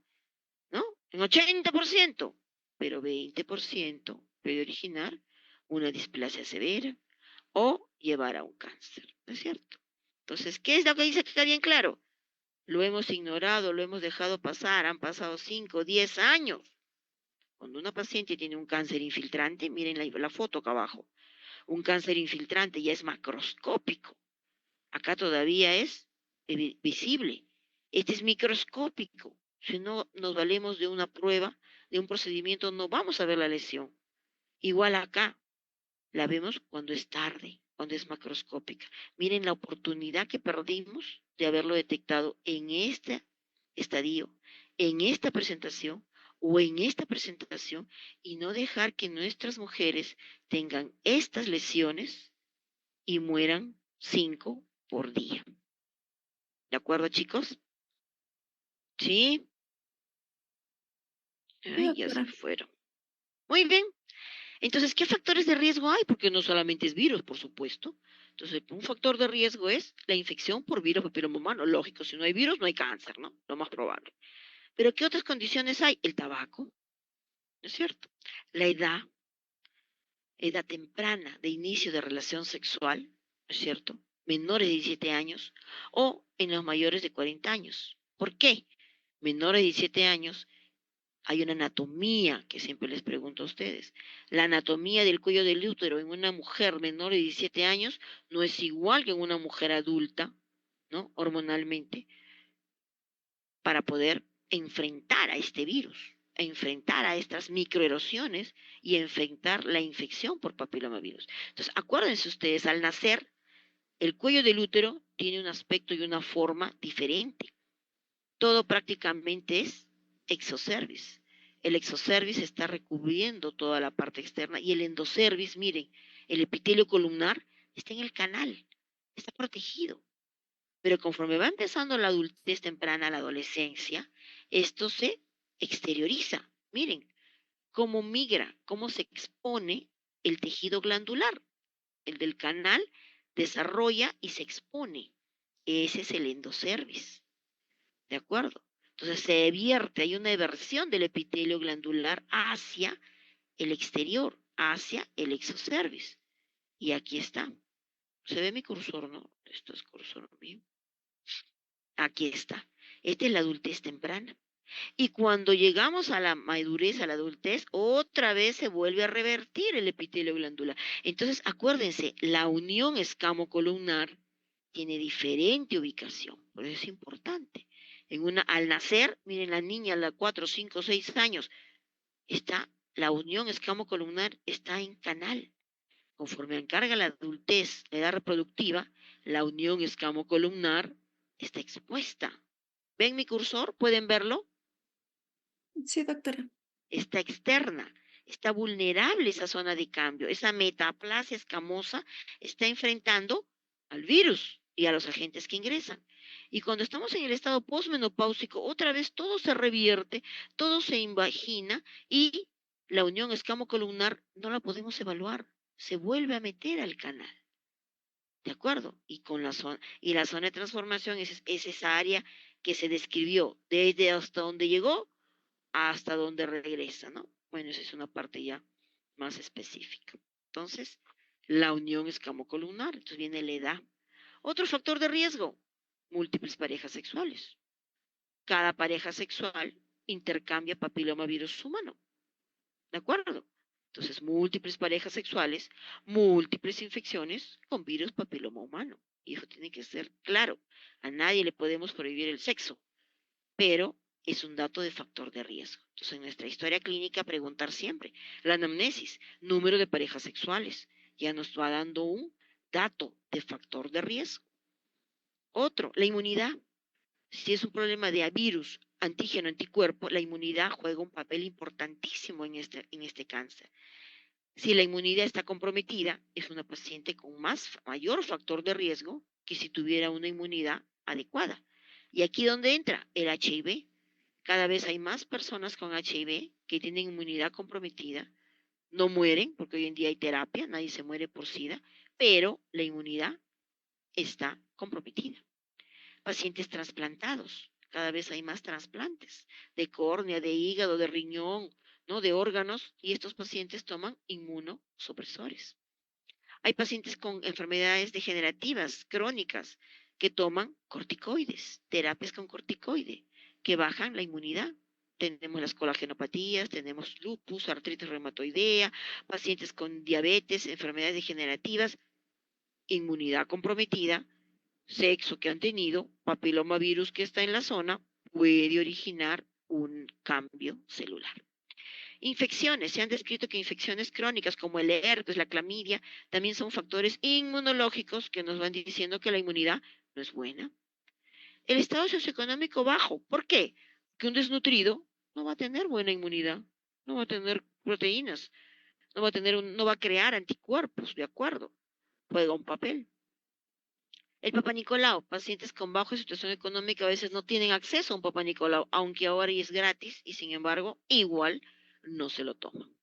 [SPEAKER 1] ¿no? En 80%, pero 20% puede originar una displasia severa o llevar a un cáncer, ¿no es cierto? Entonces, ¿qué es lo que dice que está bien claro? Lo hemos ignorado, lo hemos dejado pasar, han pasado 5, 10 años. Cuando una paciente tiene un cáncer infiltrante, miren la foto acá abajo, un cáncer infiltrante ya es macroscópico. Acá todavía es visible. Este es microscópico. Si no nos valemos de una prueba, de un procedimiento, no vamos a ver la lesión. Igual acá, la vemos cuando es tarde, cuando es macroscópica. Miren la oportunidad que perdimos de haberlo detectado en este estadio, en esta presentación o en esta presentación y no dejar que nuestras mujeres tengan estas lesiones y mueran 5 por día. ¿De acuerdo, chicos? Sí.
[SPEAKER 2] Sí,
[SPEAKER 1] Ay, ya se
[SPEAKER 2] doctora.
[SPEAKER 1] fueron. Muy bien. Entonces, ¿qué factores de riesgo hay? Porque no solamente es virus, por supuesto. Entonces, un factor de riesgo es la infección por virus papiloma humano. Lógico, si no hay virus, no hay cáncer, ¿no? Lo más probable. Pero ¿qué otras condiciones hay? El tabaco, ¿no es cierto? La edad temprana de inicio de relación sexual, ¿no es cierto? Menores de 17 años o en los mayores de 40 años. ¿Por qué? Menores de 17 años hay una anatomía que siempre les pregunto a ustedes. La anatomía del cuello del útero en una mujer menor de 17 años no es igual que en una mujer adulta, ¿no? Hormonalmente, para poder enfrentar a este virus, a enfrentar a estas microerosiones y enfrentar la infección por papilomavirus. Entonces, acuérdense ustedes, al nacer, el cuello del útero tiene un aspecto y una forma diferente. Todo prácticamente es exocervis. El exocervis está recubriendo toda la parte externa y el endocervis, miren, el epitelio columnar está en el canal, está protegido. Pero conforme va empezando la adultez temprana, la adolescencia, esto se exterioriza. Miren cómo migra, cómo se expone el tejido glandular. El del canal desarrolla y se expone. Ese es el endocervis. ¿De acuerdo? Entonces se vierte, hay una eversión del epitelio glandular hacia el exterior, hacia el exocervis. Y aquí está. ¿Se ve mi cursor, no? Esto es cursor mío. Aquí está. Esta es la adultez temprana. Y cuando llegamos a la madurez, a la adultez, otra vez se vuelve a revertir el epitelio glandular. Entonces, acuérdense, la unión escamocolumnar tiene diferente ubicación, por eso es importante. Al nacer, miren la niña a los 4, 5, 6 años, la unión escamocolumnar está en canal. Conforme encarga la adultez, la edad reproductiva, la unión escamocolumnar está expuesta. ¿Ven mi cursor? ¿Pueden verlo?
[SPEAKER 2] Sí, doctora.
[SPEAKER 1] Está externa, está vulnerable esa zona de cambio, esa metaplasia escamosa está enfrentando al virus y a los agentes que ingresan. Y cuando estamos en el estado posmenopáusico, otra vez todo se revierte, todo se invagina y la unión escamocolumnar no la podemos evaluar, se vuelve a meter al canal. ¿De acuerdo? Y la zona de transformación es esa área que se describió desde hasta donde llegó hasta donde regresa, ¿no? Bueno, esa es una parte ya más específica. Entonces, la unión escamocolumnar. Entonces viene la edad. Otro factor de riesgo, múltiples parejas sexuales. Cada pareja sexual intercambia papilomavirus humano. ¿De acuerdo? Entonces, múltiples parejas sexuales, múltiples infecciones con virus papiloma humano. Y eso tiene que ser claro. A nadie le podemos prohibir el sexo, pero es un dato de factor de riesgo. Entonces, en nuestra historia clínica, preguntar siempre la anamnesis, número de parejas sexuales, ya nos va dando un dato de factor de riesgo. Otro, la inmunidad. Si es un problema de virus, antígeno, anticuerpo, la inmunidad juega un papel importantísimo en este cáncer. Si la inmunidad está comprometida, es una paciente con mayor factor de riesgo que si tuviera una inmunidad adecuada. Y aquí donde entra el HIV. Cada vez hay más personas con HIV que tienen inmunidad comprometida. No mueren, porque hoy en día hay terapia, nadie se muere por SIDA, pero la inmunidad está comprometida. Pacientes trasplantados, cada vez hay más trasplantes de córnea, de hígado, de riñón, ¿no? De órganos, y estos pacientes toman inmunosupresores. Hay pacientes con enfermedades degenerativas, crónicas, que toman corticoides, terapias con corticoide, que bajan la inmunidad. Tenemos las colagenopatías, tenemos lupus, artritis reumatoidea, pacientes con diabetes, enfermedades degenerativas, inmunidad comprometida, sexo que han tenido, papilomavirus que está en la zona, puede originar un cambio celular. Infecciones, se han descrito que infecciones crónicas como el herpes, la clamidia, también son factores inmunológicos que nos van diciendo que la inmunidad no es buena. El estado socioeconómico bajo, ¿por qué? Porque un desnutrido no va a tener buena inmunidad, no va a tener proteínas, no va a crear anticuerpos, ¿de acuerdo? Juega un papel. El Papa Nicolau, pacientes con baja situación económica a veces no tienen acceso a un Papa Nicolau, aunque ahora es gratis y sin embargo igual no se lo toman.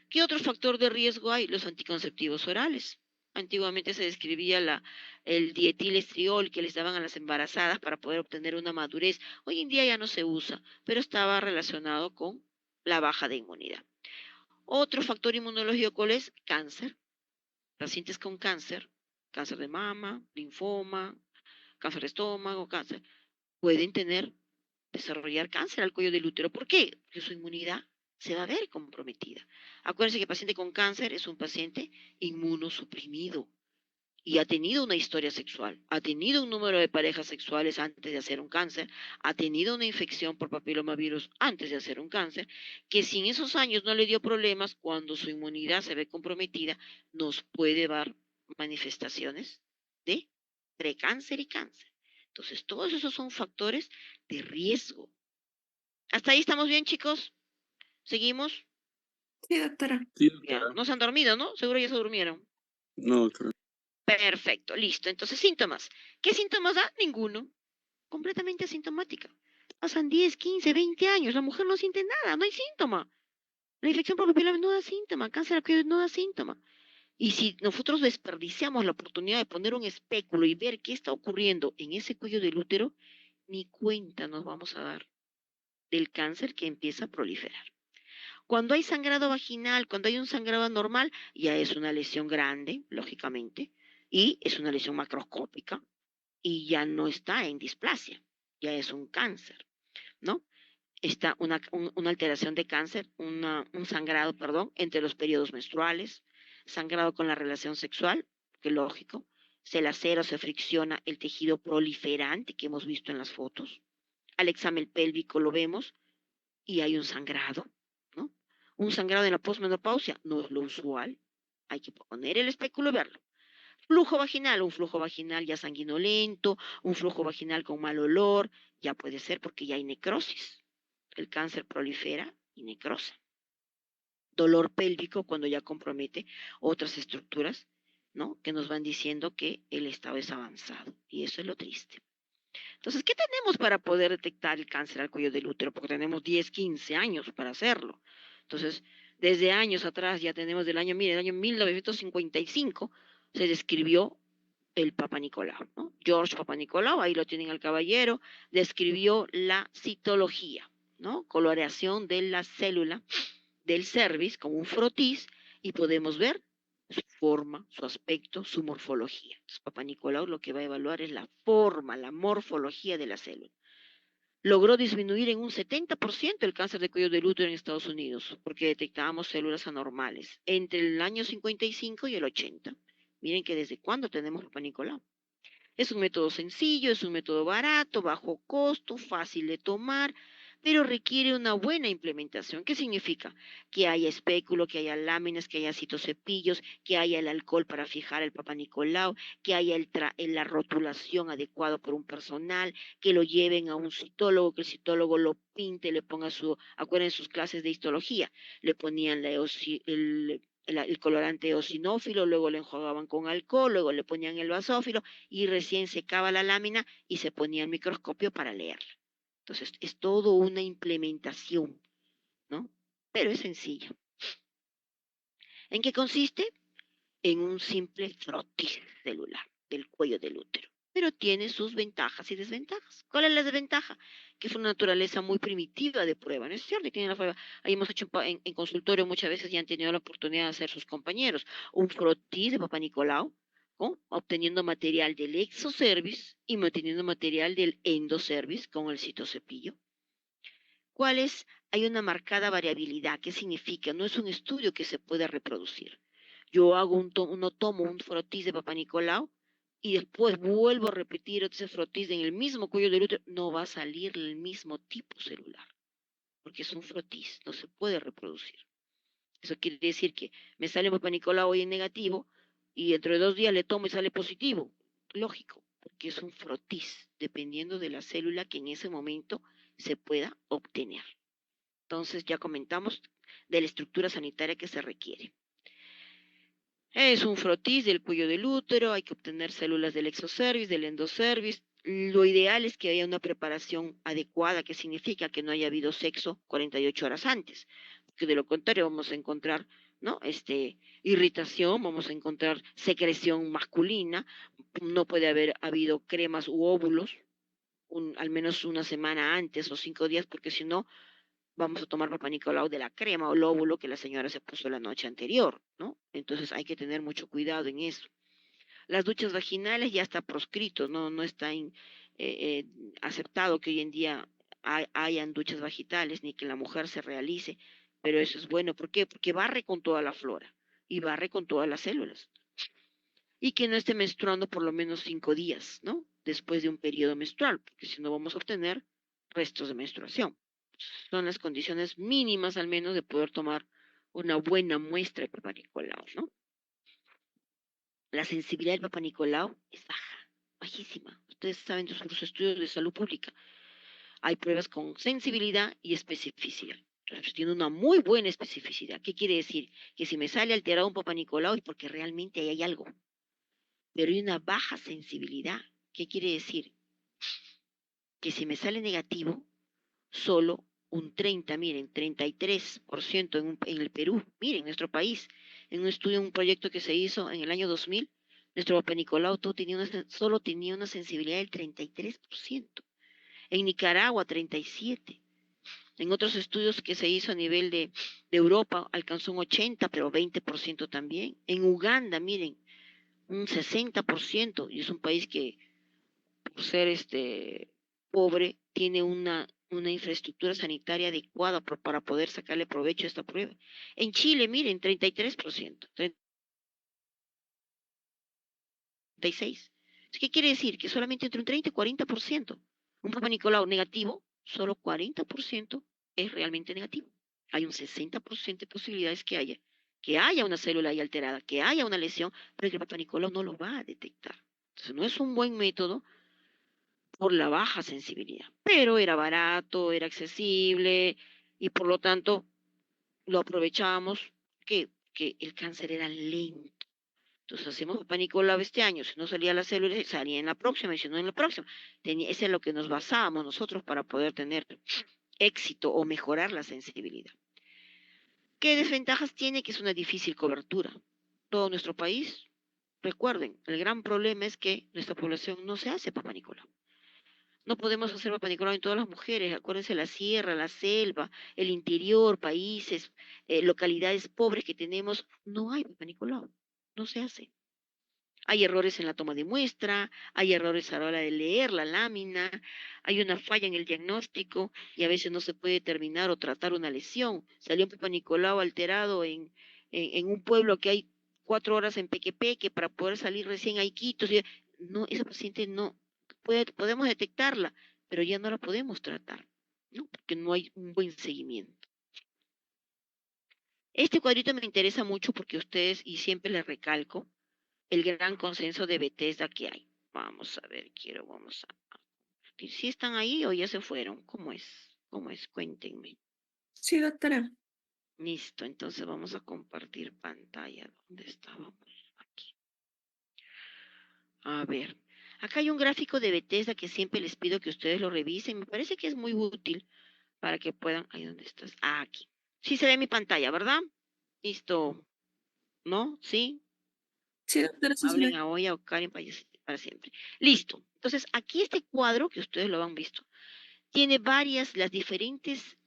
[SPEAKER 1] ¿Qué otro factor de riesgo hay? Los anticonceptivos orales. Antiguamente se describía el dietilestriol que les daban a las embarazadas para poder obtener una madurez. Hoy en día ya no se usa, pero estaba relacionado con la baja de inmunidad. Otro factor inmunológico, ¿cuál es? Cáncer. Pacientes con cáncer, cáncer de mama, linfoma, cáncer de estómago, cáncer, pueden desarrollar cáncer al cuello del útero. ¿Por qué? Porque su inmunidad se va a ver comprometida. Acuérdense que el paciente con cáncer es un paciente inmunosuprimido y ha tenido una historia sexual, ha tenido un número de parejas sexuales antes de hacer un cáncer, ha tenido una infección por papilomavirus antes de hacer un cáncer, que si en esos años no le dio problemas, cuando su inmunidad se ve comprometida, nos puede dar manifestaciones de precáncer y cáncer. Entonces, todos esos son factores de riesgo. ¿Hasta ahí estamos bien, chicos? ¿Seguimos?
[SPEAKER 2] Sí, doctora.
[SPEAKER 3] Sí,
[SPEAKER 1] Ya,
[SPEAKER 3] doctora.
[SPEAKER 1] no se han dormido, ¿no? Seguro ya se durmieron.
[SPEAKER 3] No, doctora.
[SPEAKER 1] Perfecto, listo. Entonces, síntomas. ¿Qué síntomas da? Ninguno. Completamente asintomática. Pasan 10, 15, 20 años, la mujer no siente nada, no hay síntoma. La infección por papiloma no da síntoma, cáncer al cuello no da síntoma. Y si nosotros desperdiciamos la oportunidad de poner un espéculo y ver qué está ocurriendo en ese cuello del útero, ni cuenta nos vamos a dar del cáncer que empieza a proliferar. Cuando hay sangrado vaginal, cuando hay un sangrado anormal, ya es una lesión grande, lógicamente, y es una lesión macroscópica, y ya no está en displasia, ya es un cáncer, ¿no? Está una alteración de cáncer, un sangrado, perdón, entre los periodos menstruales, sangrado con la relación sexual, que lógico, se lacera o se fricciona el tejido proliferante que hemos visto en las fotos. Al examen pélvico lo vemos y hay un sangrado, ¿no? Un sangrado en la posmenopausia no es lo usual, hay que poner el espéculo y verlo. Flujo vaginal, un flujo vaginal ya sanguinolento, un flujo vaginal con mal olor, ya puede ser porque ya hay necrosis. El cáncer prolifera y necrosa. Dolor pélvico cuando ya compromete otras estructuras, ¿no? Que nos van diciendo que el estado es avanzado. Y eso es lo triste. Entonces, ¿qué tenemos para poder detectar el cáncer al cuello del útero? Porque tenemos 10, 15 años para hacerlo. Entonces, desde años atrás, ya tenemos del año, mire, el año 1955, se describió el Papa Nicolau, ¿no? George Papa Nicolau, ahí lo tienen al caballero, describió la citología, ¿no? Coloreación de la célula del cervix como un frotis y podemos ver su forma, su aspecto, su morfología. Entonces, Papá Nicolau lo que va a evaluar es la forma, la morfología de la célula. Logró disminuir en un 70% el cáncer de cuello del útero en Estados Unidos, porque detectábamos células anormales entre el año 55 y el 80. Miren que desde cuándo tenemos Papá Nicolau. Es un método sencillo, es un método barato, bajo costo, fácil de tomar, pero requiere una buena implementación. ¿Qué significa? Que haya espéculo, que haya láminas, que haya citocepillos, que haya el alcohol para fijar el Papa Nicolau, que haya la rotulación adecuada por un personal, que lo lleven a un citólogo, que el citólogo lo pinte, le ponga acuérdense sus clases de histología, le ponían el colorante eosinófilo, luego lo enjuagaban con alcohol, luego le ponían el basófilo y recién secaba la lámina y se ponía el microscopio para leerla. Entonces, es todo una implementación, ¿no? Pero es sencilla. ¿En qué consiste? En un simple frotis celular del cuello del útero. Pero tiene sus ventajas y desventajas. ¿Cuál es la desventaja? Que es una naturaleza muy primitiva de prueba, ¿no es cierto? Y tiene la prueba. Ahí hemos hecho en consultorio muchas veces y han tenido la oportunidad de hacer sus compañeros un frotis de Papá Nicolau, ¿no? Obteniendo material del exocervix y manteniendo material del endocervix con el citocepillo. ¿Cuál es? Hay una marcada variabilidad. ¿Qué significa? No es un estudio que se pueda reproducir. Yo tomo un frotis de Papá Nicolau y después vuelvo a repetir ese frotis en el mismo cuello del útero, no va a salir el mismo tipo celular, porque es un frotis, no se puede reproducir. Eso quiere decir que me sale Papá Nicolau hoy en negativo y dentro de 2 días le tomo y sale positivo. Lógico, porque es un frotis, dependiendo de la célula que en ese momento se pueda obtener. Entonces ya comentamos de la estructura sanitaria que se requiere. Es un frotis del cuello del útero, hay que obtener células del exocervix, del endocervix. Lo ideal es que haya una preparación adecuada, que significa que no haya habido sexo 48 horas antes, porque de lo contrario vamos a encontrar, ¿no? Irritación, vamos a encontrar secreción masculina, no puede haber habido cremas u óvulos, al menos una semana antes o 5 días, porque si no, vamos a tomar Papá Nicolau de la crema o el óvulo que la señora se puso la noche anterior, ¿no? Entonces hay que tener mucho cuidado en eso. Las duchas vaginales ya está proscrito, no está aceptado que hoy en día hayan duchas vaginales ni que la mujer se realice, pero eso es bueno. ¿Por qué? Porque barre con toda la flora y barre con todas las células. Y que no esté menstruando por lo menos 5 días, ¿no? Después de un periodo menstrual, porque si no vamos a obtener restos de menstruación. Son las condiciones mínimas al menos de poder tomar una buena muestra de Papa Nicolau, ¿no? La sensibilidad del Papa Nicolau es baja, bajísima. Ustedes saben de sus estudios de salud pública. Hay pruebas con sensibilidad y especificidad. Entonces, tiene una muy buena especificidad. ¿Qué quiere decir? Que si me sale alterado un Papa Nicolau es porque realmente ahí hay algo. Pero hay una baja sensibilidad. ¿Qué quiere decir? Que si me sale negativo, solo un 30, miren, 33% en el Perú, miren, nuestro país, en un estudio, un proyecto que se hizo en el año 2000, nuestro Papa Nicolau solo tenía una sensibilidad del 33%, en Nicaragua 37%, en otros estudios que se hizo a nivel de Europa alcanzó un 80, pero 20% también, en Uganda, miren, un 60%, y es un país que por ser pobre, tiene una infraestructura sanitaria adecuada para poder sacarle provecho a esta prueba. En Chile, miren, 33%, 36%. ¿Qué quiere decir? Que solamente entre un 30 y 40%. Un Papa Nicolau negativo, solo 40% es realmente negativo. Hay un 60% de posibilidades que haya una célula ahí alterada, que haya una lesión, pero que el Papa Nicolau no lo va a detectar. Entonces, no es un buen método por la baja sensibilidad, pero era barato, era accesible y por lo tanto lo aprovechábamos que el cáncer era lento. Entonces hacemos Papá Nicolau este año, si no salía la célula, salía en la próxima y si no en la próxima. Ese es lo que nos basábamos nosotros para poder tener éxito o mejorar la sensibilidad. ¿Qué desventajas tiene? Que es una difícil cobertura. Todo nuestro país, recuerden, el gran problema es que nuestra población no se hace Papá Nicolau. No podemos hacer Papá Nicolau en todas las mujeres. Acuérdense la sierra, la selva, el interior, países, localidades pobres que tenemos, no hay Papá Nicolau. no se hace. Hay errores en la toma de muestra, hay errores a la hora de leer la lámina, hay una falla en el diagnóstico y a veces no se puede determinar o tratar una lesión. Salió un Papa Nicolau alterado en un pueblo que hay 4 horas en Pequepeque para poder salir recién a Iquitos. No, esa paciente no podemos detectarla, pero ya no la podemos tratar, ¿no? Porque no hay un buen seguimiento. Este cuadrito me interesa mucho porque ustedes, y siempre les recalco, el gran consenso de Bethesda que hay. Vamos a ver, vamos a... ¿Si están ahí o ya se fueron? ¿Cómo es? ¿Cómo es? Cuéntenme.
[SPEAKER 2] Sí, doctora.
[SPEAKER 1] Listo, entonces vamos a compartir pantalla. ¿Dónde estábamos? Aquí. A ver, acá hay un gráfico de Bethesda que siempre les pido que ustedes lo revisen. Me parece que es muy útil para que puedan... Ahí, ¿dónde estás? Ah, aquí. Sí se ve mi pantalla, ¿verdad? Listo. ¿No? ¿Sí?
[SPEAKER 2] Sí, doctora, sí se
[SPEAKER 1] Hablen
[SPEAKER 2] ve.
[SPEAKER 1] a Oya o Karen para siempre. Listo. Entonces, aquí este cuadro, que ustedes lo han visto, tiene las diferentes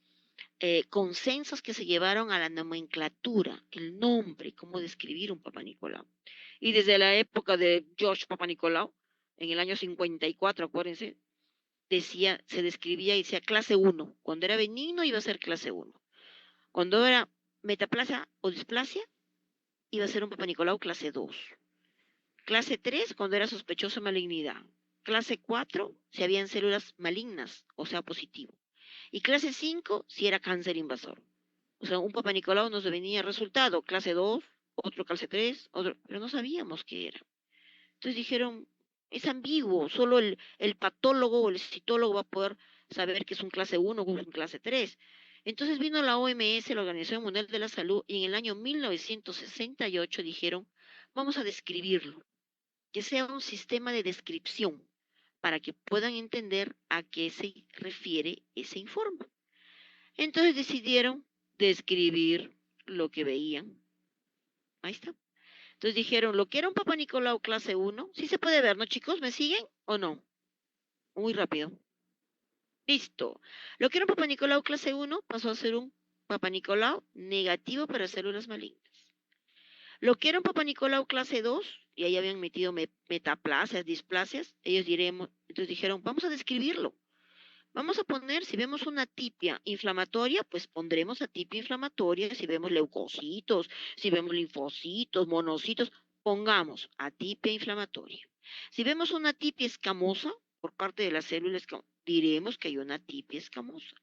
[SPEAKER 1] consensos que se llevaron a la nomenclatura, el nombre, cómo describir un Papa Nicolau. Y desde la época de George Papa Nicolau, en el año 54, acuérdense, se describía y decía clase 1. Cuando era benigno iba a ser clase 1. Cuando era metaplasia o displasia, iba a ser un Papa Nicolau clase 2. Clase 3, cuando era sospechoso de malignidad. Clase 4, si habían células malignas, o sea, positivo. Y clase 5, si era cáncer invasor. O sea, un Papa Nicolau nos venía resultado, clase 2, otro clase 3, otro, pero no sabíamos qué era. Entonces dijeron, es ambiguo, solo el patólogo o el citólogo va a poder saber que es un clase 1 o un clase 3. Entonces vino la OMS, la Organización Mundial de la Salud, y en el año 1968 dijeron, vamos a describirlo, que sea un sistema de descripción para que puedan entender a qué se refiere ese informe. Entonces decidieron describir lo que veían. Ahí está. Entonces dijeron, lo que era un Papa Nicolau clase 1, sí se puede ver, ¿no, chicos? ¿Me siguen o no? Muy rápido. Listo. Lo que era un Papa Nicolau clase 1 pasó a ser un Papa Nicolau negativo para células malignas. Lo que era un Papa Nicolau clase 2, y ahí habían metido metaplasias, displasias, entonces dijeron, vamos a describirlo. Vamos a poner, si vemos una atipia inflamatoria, pues pondremos atipia inflamatoria. Si vemos leucocitos, si vemos linfocitos, monocitos, pongamos atipia inflamatoria. Si vemos una atipia escamosa por parte de las células, diremos que hay una atipia escamosa.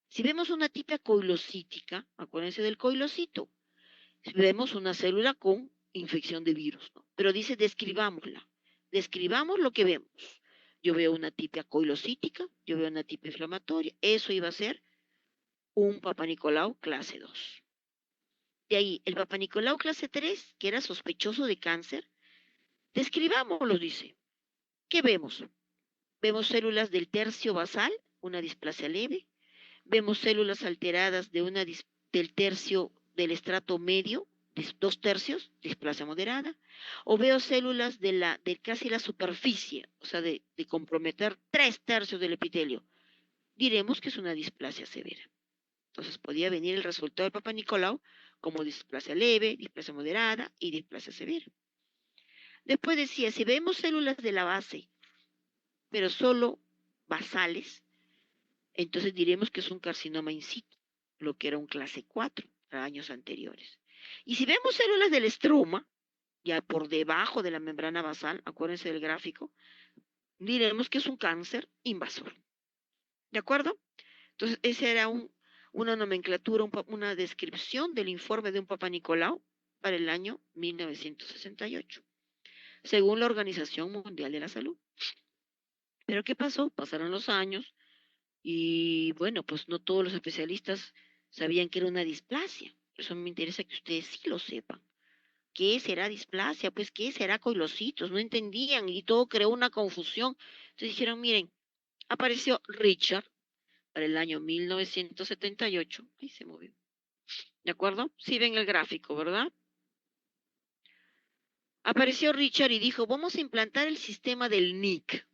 [SPEAKER 1] Si vemos una atipia coilocítica, acuérdense del coilocito, vemos una célula con infección de virus, ¿no? Pero dice, describámosla. Describamos lo que vemos. Yo veo una atipia coilocítica, yo veo una atipia inflamatoria. Eso iba a ser un Papa Nicolau clase 2. De ahí, el Papa Nicolau clase 3, que era sospechoso de cáncer, describámoslo, dice. ¿Qué vemos? Vemos células del tercio basal, una displasia leve. Vemos células alteradas del tercio del estrato medio, 2/3, displasia moderada, o veo células de casi la superficie, o sea, de comprometer 3/3 del epitelio. Diremos que es una displasia severa. Entonces podía venir el resultado del Papa Nicolau como displasia leve, displasia moderada y displasia severa. Después decía, si vemos células de la base, pero solo basales, entonces diremos que es un carcinoma in situ, lo que era un clase 4 a años anteriores. Y si vemos células del estroma, ya por debajo de la membrana basal, acuérdense del gráfico, diremos que es un cáncer invasor. ¿De acuerdo? Entonces, esa era una nomenclatura, una descripción del informe de un Papa Nicolau para el año 1968, según la Organización Mundial de la Salud. Pero ¿qué pasó? Pasaron los años, y bueno, pues no todos los especialistas sabían que era una displasia. Por eso me interesa que ustedes sí lo sepan. ¿Qué será displasia? Pues, ¿qué será coilocitos? No entendían y todo creó una confusión. Entonces dijeron, miren, apareció Richard para el año 1978. Ahí se movió. ¿De acuerdo? Sí ven el gráfico, ¿verdad? Apareció Richard y dijo, vamos a implantar el sistema del NIC.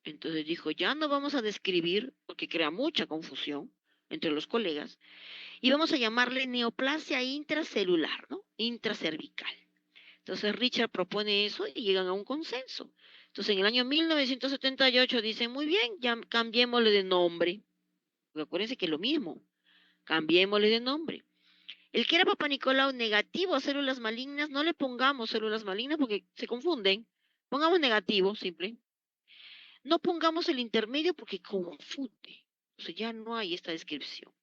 [SPEAKER 1] Entonces dijo, ya no vamos a describir, porque crea mucha confusión entre los colegas, y vamos a llamarle neoplasia intracelular, ¿no? Intracervical. Entonces Richard propone eso y llegan a un consenso. Entonces en el año 1978 dicen, muy bien, ya cambiémosle de nombre. Porque acuérdense que es lo mismo, cambiémosle de nombre. El que era Papa Nicolau negativo a células malignas, no le pongamos células malignas porque se confunden. Pongamos negativo, simple. No pongamos el intermedio porque confunde. O sea, ya no hay esta descripción.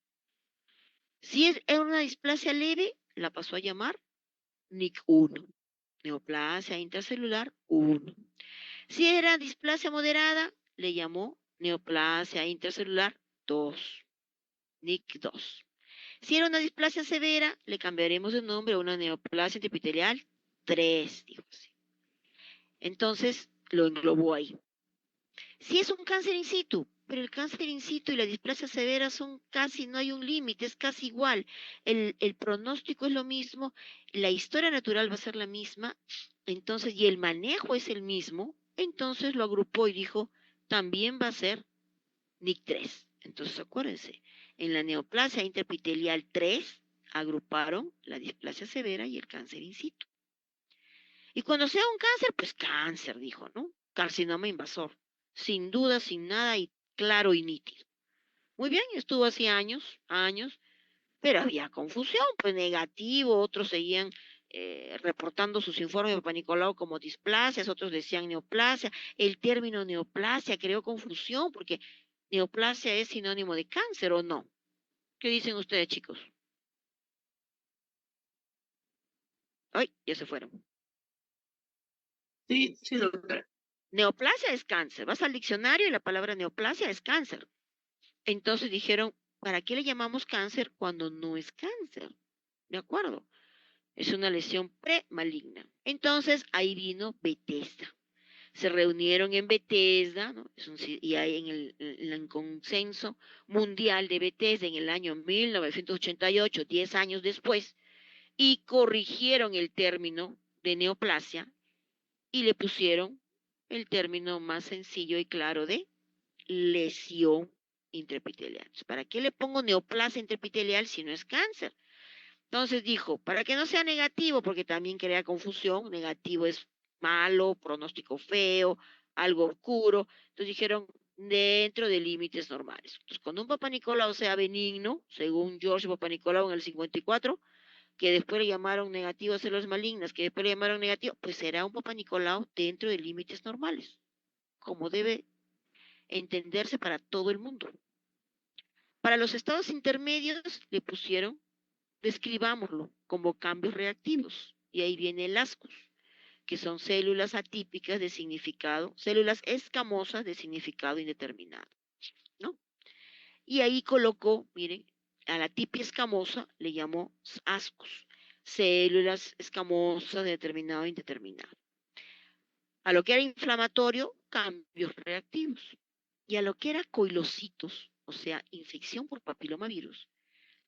[SPEAKER 1] Si era una displasia leve, la pasó a llamar NIC1, neoplasia intracelular 1. Si era displasia moderada, le llamó neoplasia intracelular 2, NIC2. Si era una displasia severa, le cambiaremos de nombre a una neoplasia intraepitelial 3, dijo así. Entonces, lo englobó ahí. Si es un cáncer in situ, pero el cáncer in situ y la displasia severa son casi, no hay un límite, es casi igual. El pronóstico es lo mismo, la historia natural va a ser la misma, entonces, y el manejo es el mismo, entonces lo agrupó y dijo, también va a ser NIC3. Entonces, acuérdense, en la neoplasia intraepitelial 3 agruparon la displasia severa y el cáncer in situ. Y cuando sea un cáncer, pues cáncer, dijo, ¿no? Carcinoma invasor. Sin duda, sin nada y claro y nítido. Muy bien, estuvo así años, pero había confusión, pues negativo, otros seguían reportando sus informes de Papa Nicolau como displasias, otros decían neoplasia. El término neoplasia creó confusión porque neoplasia es sinónimo de cáncer o no. ¿Qué dicen ustedes, chicos? Ay, ya se fueron.
[SPEAKER 2] Sí, sí, doctora.
[SPEAKER 1] Neoplasia es cáncer. Vas al diccionario y la palabra neoplasia es cáncer. Entonces dijeron, ¿para qué le llamamos cáncer cuando no es cáncer? ¿De acuerdo? Es una lesión premaligna. Entonces ahí vino Bethesda. Se reunieron en Bethesda, ¿no? Y hay en el consenso mundial de Bethesda en el año 1988, 10 años después, y corrigieron el término de neoplasia y le pusieron el término más sencillo y claro de lesión intraepitelial. ¿Para qué le pongo neoplasia intraepitelial si no es cáncer? Entonces dijo, para que no sea negativo, porque también crea confusión, negativo es malo, pronóstico feo, algo oscuro. Entonces dijeron, dentro de límites normales. Entonces, cuando un Papa Nicolau sea benigno, según George Papa Nicolau en el 54, que después le llamaron negativo a células malignas, que después le llamaron negativo, pues será un Papa Nicolau dentro de límites normales, como debe entenderse para todo el mundo. Para los estados intermedios le pusieron, describámoslo como cambios reactivos, y ahí viene el ASCUS, que son células atípicas de significado, células escamosas de significado indeterminado, ¿no? Y ahí colocó, miren, a la tipia escamosa le llamó ASCUS, células escamosas de determinado e indeterminado. A lo que era inflamatorio, cambios reactivos. Y a lo que era coilocitos, o sea, infección por papilomavirus,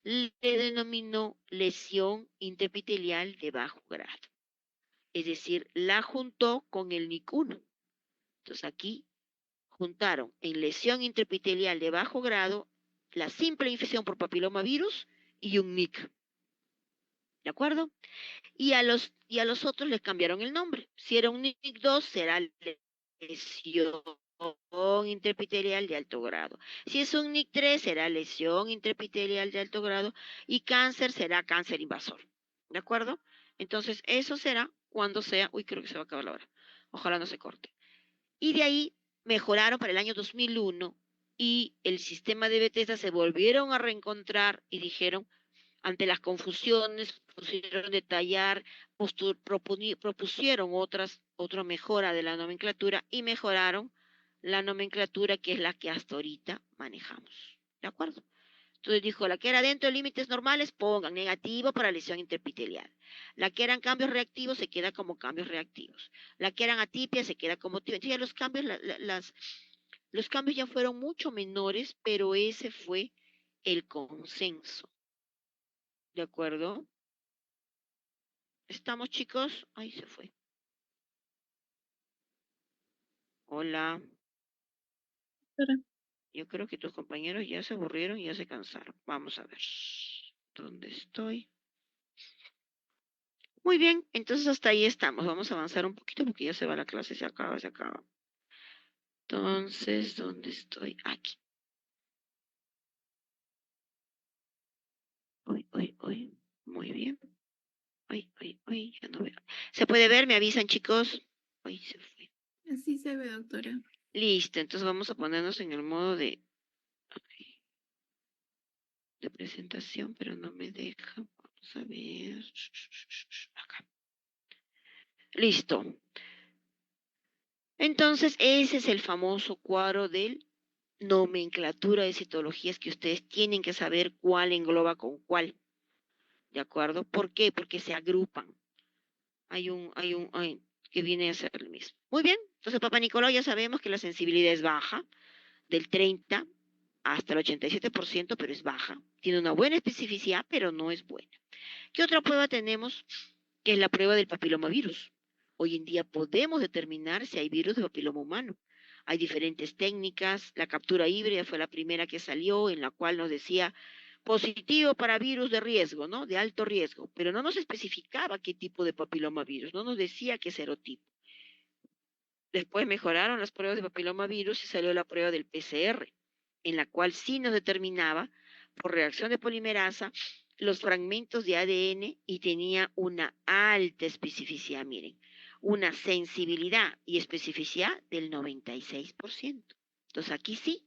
[SPEAKER 1] le denominó lesión intraepitelial de bajo grado. Es decir, la juntó con el NIC1. Entonces aquí juntaron en lesión intraepitelial de bajo grado la simple infección por papilomavirus y un NIC. ¿De acuerdo? Y a los otros les cambiaron el nombre. Si era un NIC2, será lesión intraepitelial de alto grado. Si es un NIC3, será lesión intraepitelial de alto grado. Y cáncer será cáncer invasor. ¿De acuerdo? Entonces, eso será cuando sea... Uy, creo que se va a acabar la hora. Ojalá no se corte. Y de ahí mejoraron para el año 2001 y el sistema de Bethesda se volvieron a reencontrar y dijeron, ante las confusiones, pusieron detallar, propusieron otra mejora de la nomenclatura y mejoraron la nomenclatura que es la que hasta ahorita manejamos. ¿De acuerdo? Entonces dijo, la que era dentro de límites normales, pongan negativo para lesión interepitelial. La que eran cambios reactivos se queda como cambios reactivos. La que eran atipias se queda como tibia. Entonces ya los cambios, los cambios ya fueron mucho menores, pero ese fue el consenso. ¿De acuerdo? ¿Estamos, chicos? Ay, se fue. Hola.
[SPEAKER 2] Doctora.
[SPEAKER 1] Yo creo que tus compañeros ya se aburrieron y ya se cansaron. Vamos a ver. ¿Dónde estoy? Muy bien, entonces hasta ahí estamos. Vamos a avanzar un poquito porque ya se va la clase, se acaba, se acaba. Entonces, ¿dónde estoy? Aquí. Uy, uy, uy. Muy bien. Uy, uy, uy, ya no veo. ¿Se puede ver? ¿Me avisan, chicos? Uy, se fue.
[SPEAKER 2] Así se ve, doctora.
[SPEAKER 1] Listo, entonces vamos a ponernos en el modo de presentación, pero no me deja. Vamos a ver. Acá. Listo. Entonces, ese es el famoso cuadro del nomenclatura de citologías que ustedes tienen que saber cuál engloba con cuál. ¿De acuerdo? ¿Por qué? Porque se agrupan. Que viene a ser el mismo. Muy bien. Entonces, Papa Nicolau ya sabemos que la sensibilidad es baja, del 30 hasta el 87%, pero es baja. Tiene una buena especificidad, pero no es buena. ¿Qué otra prueba tenemos? Que es la prueba del papilomavirus. Hoy en día podemos determinar si hay virus de papiloma humano. Hay diferentes técnicas. La captura híbrida fue la primera que salió, en la cual nos decía positivo para virus de riesgo, ¿no? De alto riesgo, pero no nos especificaba qué tipo de papilomavirus, no nos decía qué serotipo. Después mejoraron las pruebas de papilomavirus y salió la prueba del PCR, en la cual sí nos determinaba por reacción de polimerasa los fragmentos de ADN y tenía una alta especificidad, miren, una sensibilidad y especificidad del 96%. Entonces aquí sí,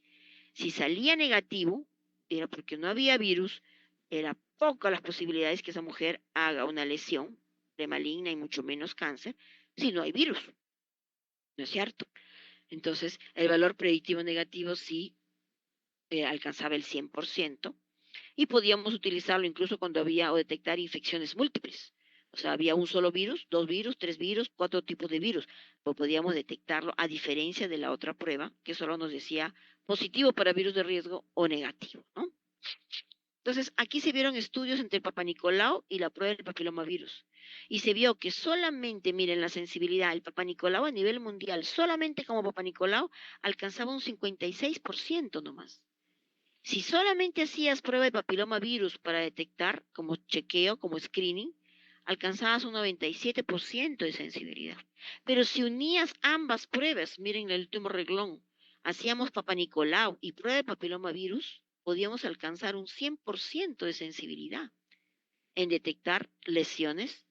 [SPEAKER 1] si salía negativo, era porque no había virus, era pocas las posibilidades que esa mujer haga una lesión premaligna y mucho menos cáncer si no hay virus, ¿no es cierto? Entonces, el valor predictivo negativo sí alcanzaba el 100% y podíamos utilizarlo incluso cuando había o detectar infecciones múltiples. O sea, había un solo virus, dos virus, tres virus, cuatro tipos de virus. Pues podíamos detectarlo a diferencia de la otra prueba que solo nos decía positivo para virus de riesgo o negativo, ¿no? Entonces, aquí se vieron estudios entre el Papa Nicolau y la prueba del papilomavirus. Y se vio que solamente, miren la sensibilidad, el Papa Nicolau a nivel mundial, solamente como Papa Nicolau, alcanzaba un 56% nomás. Si solamente hacías prueba de papilomavirus para detectar, como chequeo, como screening, alcanzabas un 97% de sensibilidad. Pero si unías ambas pruebas, miren el último reglón, hacíamos Papanicolau y prueba de papilomavirus, podíamos alcanzar un 100% de sensibilidad en detectar lesiones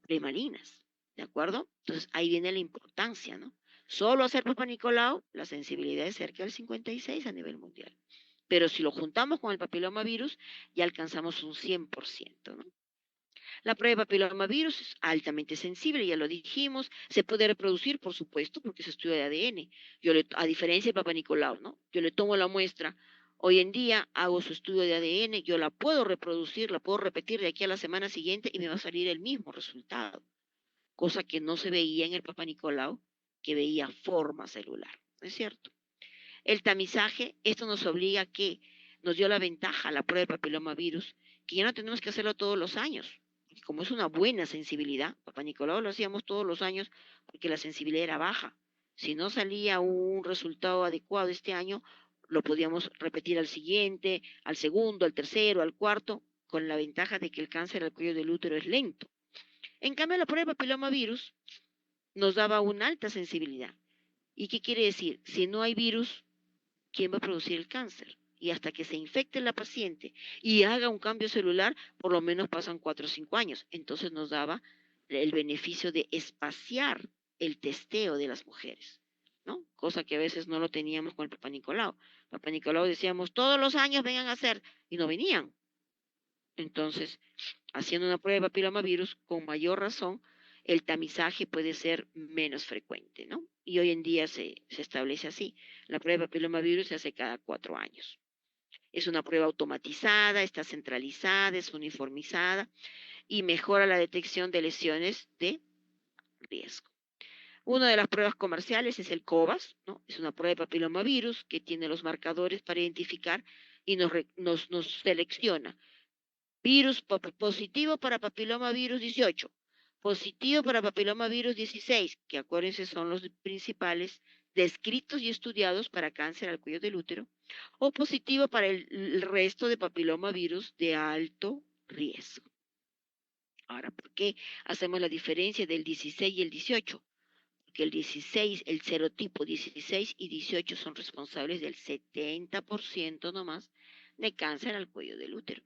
[SPEAKER 1] premalignas. ¿De acuerdo? Entonces ahí viene la importancia, ¿no? Solo hacer Papanicolau, la sensibilidad es cerca del 56 a nivel mundial. Pero si lo juntamos con el papilomavirus, ya alcanzamos un 100%, ¿no? La prueba de papilomavirus es altamente sensible, ya lo dijimos, se puede reproducir, por supuesto, porque se estudia de ADN. A diferencia del Papa Nicolau, ¿no? Yo le tomo la muestra, hoy en día hago su estudio de ADN, yo la puedo reproducir, la puedo repetir de aquí a la semana siguiente y me va a salir el mismo resultado, cosa que no se veía en el Papa Nicolau, que veía forma celular, ¿no es cierto? El tamizaje, esto nos obliga a que nos dio la ventaja a la prueba de papilomavirus, que ya no tenemos que hacerlo todos los años. Y como es una buena sensibilidad, Papá Nicolau lo hacíamos todos los años porque la sensibilidad era baja. Si no salía un resultado adecuado este año, lo podíamos repetir al siguiente, al segundo, al tercero, al cuarto, con la ventaja de que el cáncer al cuello del útero es lento. En cambio, la prueba de papilomavirus nos daba una alta sensibilidad. ¿Y qué quiere decir? Si no hay virus, ¿quién va a producir el cáncer? Y hasta que se infecte la paciente y haga un cambio celular, por lo menos pasan 4 o 5 años. Entonces nos daba el beneficio de espaciar el testeo de las mujeres, ¿no? Cosa que a veces no lo teníamos con el Papa Nicolau. Papa Nicolau decíamos, todos los años vengan a hacer, y no venían. Entonces, haciendo una prueba de papilomavirus, con mayor razón, el tamizaje puede ser menos frecuente, ¿no? Y hoy en día se establece así. La prueba de papilomavirus se hace cada 4 años. Es una prueba automatizada, está centralizada, es uniformizada y mejora la detección de lesiones de riesgo. Una de las pruebas comerciales es el COVAS, ¿no? Es una prueba de papilomavirus que tiene los marcadores para identificar y nos selecciona virus positivo para papilomavirus 18, positivo para papilomavirus 16, que acuérdense son los principales descritos y estudiados para cáncer al cuello del útero, o positivo para el resto de papilomavirus de alto riesgo. Ahora, ¿por qué hacemos la diferencia del 16 y el 18? Porque el 16, el serotipo 16 y 18 son responsables del 70% nomás de cáncer al cuello del útero.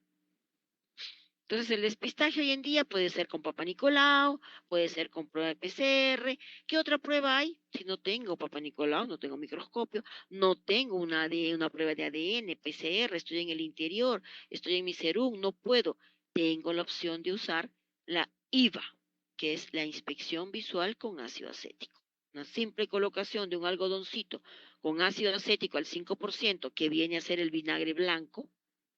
[SPEAKER 1] Entonces, el despistaje hoy en día puede ser con Papa Nicolau, puede ser con prueba de PCR. ¿Qué otra prueba hay? Si no tengo Papa Nicolau, no tengo microscopio, no tengo una prueba de ADN, PCR, estoy en el interior, estoy en mi serum, no puedo. Tengo la opción de usar la IVA, que es la inspección visual con ácido acético. Una simple colocación de un algodoncito con ácido acético al 5%, que viene a ser el vinagre blanco,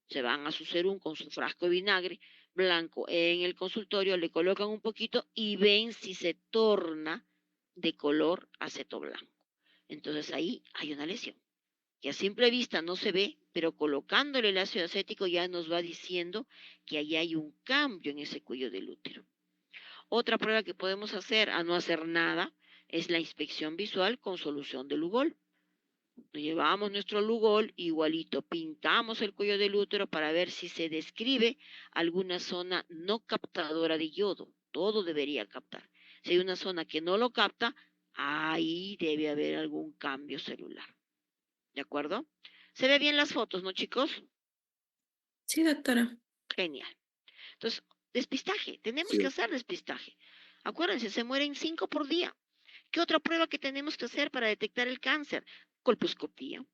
[SPEAKER 1] se van a su serum con su frasco de vinagre blanco en el consultorio, le colocan un poquito y ven si se torna de color aceto blanco. Entonces ahí hay una lesión, que a simple vista no se ve, pero colocándole el ácido acético ya nos va diciendo que ahí hay un cambio en ese cuello del útero. Otra prueba que podemos hacer a no hacer nada es la inspección visual con solución de Lugol. Llevamos nuestro Lugol, igualito, pintamos el cuello del útero para ver si se describe alguna zona no captadora de yodo. Todo debería captar. Si hay una zona que no lo capta, ahí debe haber algún cambio celular. ¿De acuerdo? ¿Se ve bien las fotos, no, chicos?
[SPEAKER 2] Sí, doctora.
[SPEAKER 1] Genial. Entonces, despistaje. Tenemos
[SPEAKER 3] Sí,
[SPEAKER 1] que hacer despistaje. Acuérdense, se mueren 5 por día. ¿Qué otra prueba que tenemos que hacer para detectar el cáncer? Colposcopía.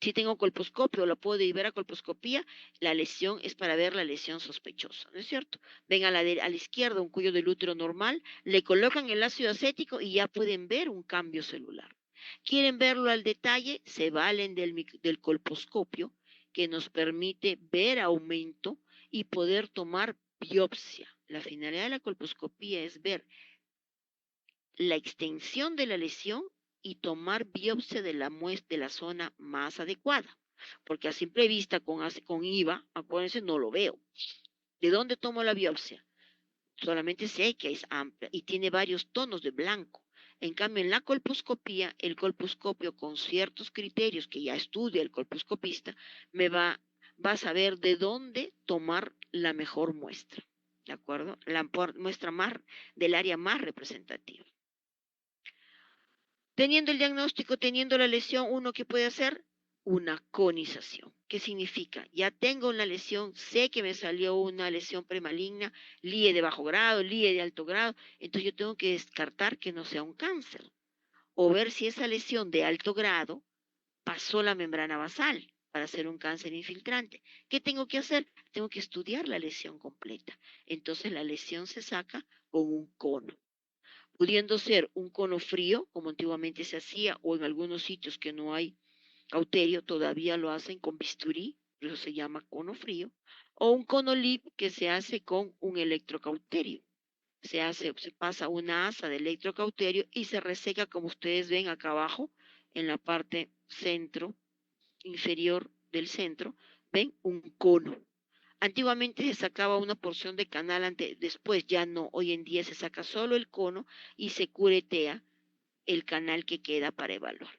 [SPEAKER 1] Si tengo colposcopio, lo puedo ir ver a colposcopía, la lesión es para ver la lesión sospechosa, ¿no es cierto? Ven a la izquierda un cuello del útero normal, le colocan el ácido acético y ya pueden ver un cambio celular. ¿Quieren verlo al detalle? Se valen del colposcopio, que nos permite ver aumento y poder tomar biopsia. La finalidad de la colposcopía es ver la extensión de la lesión y tomar biopsia de la muestra de la zona más adecuada. Porque a simple vista con IVA, acuérdense, no lo veo. ¿De dónde tomo la biopsia? Solamente sé que es amplia y tiene varios tonos de blanco. En cambio, en la colposcopía, el colposcopio con ciertos criterios que ya estudia el colposcopista, va a saber de dónde tomar la mejor muestra. ¿De acuerdo? La muestra más del área más representativa. Teniendo el diagnóstico, teniendo la lesión, ¿uno qué puede hacer? Una conización. ¿Qué significa? Ya tengo una lesión, sé que me salió una lesión premaligna, LIE de bajo grado, LIE de alto grado, entonces yo tengo que descartar que no sea un cáncer o ver si esa lesión de alto grado pasó la membrana basal para ser un cáncer infiltrante. ¿Qué tengo que hacer? Tengo que estudiar la lesión completa. Entonces la lesión se saca con un cono, pudiendo ser un cono frío, como antiguamente se hacía, o en algunos sitios que no hay cauterio, todavía lo hacen con bisturí, eso se llama cono frío, o un cono lip que se hace con un electrocauterio. Se pasa una asa de electrocauterio y se reseca, como ustedes ven acá abajo, en la parte centro, inferior del centro, ven un cono. Antiguamente se sacaba una porción de canal, después ya no, hoy en día se saca solo el cono y se curetea el canal que queda para evaluar.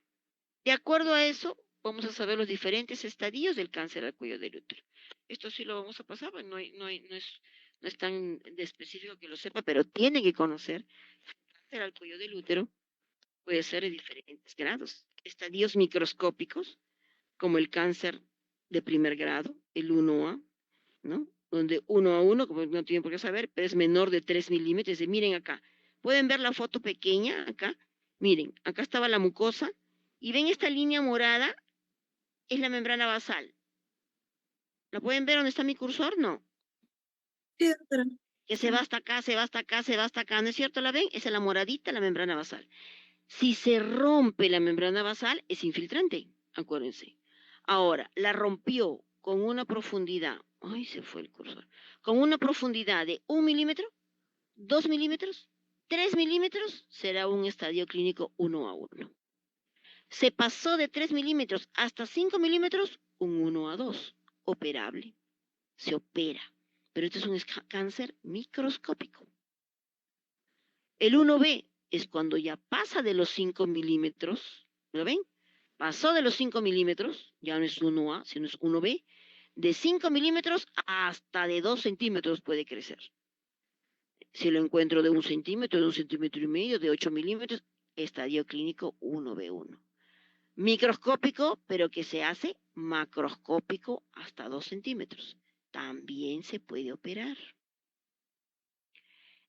[SPEAKER 1] De acuerdo a eso, vamos a saber los diferentes estadios del cáncer al cuello del útero. Esto sí lo vamos a pasar, pues no es tan de específico que lo sepa, pero tiene que conocer que el cáncer al cuello del útero puede ser de diferentes grados. Estadios microscópicos, como el cáncer de primer grado, el 1A, ¿no? Donde 1 a 1, como no tienen por qué saber, pero es menor de 3 milímetros. Miren acá, pueden ver la foto pequeña acá. Miren, acá estaba la mucosa y ven esta línea morada, es la membrana basal. ¿La pueden ver donde está mi cursor? No.
[SPEAKER 2] Sí, doctora.
[SPEAKER 1] Que se va hasta acá, se va hasta acá, se va hasta acá, ¿no es cierto? ¿La ven? Esa es la moradita, la membrana basal. Si se rompe la membrana basal, es infiltrante, acuérdense. Ahora, la rompió con una profundidad, ay, se fue el cursor, con una profundidad de 1 milímetro, 2 milímetros, 3 milímetros, será un estadio clínico 1 a 1. Se pasó de 3 milímetros hasta 5 milímetros, un 1 a 2, operable, se opera. Pero esto es un cáncer microscópico. El 1B es cuando ya pasa de los 5 milímetros, ¿lo ven? Pasó de los 5 milímetros, ya no es 1A, sino es 1B. De 5 milímetros hasta de 2 centímetros puede crecer. Si lo encuentro de 1 centímetro, de 1,5 centímetros, de 8 milímetros, estadio clínico 1B1. Microscópico, pero que se hace macroscópico hasta 2 centímetros. También se puede operar.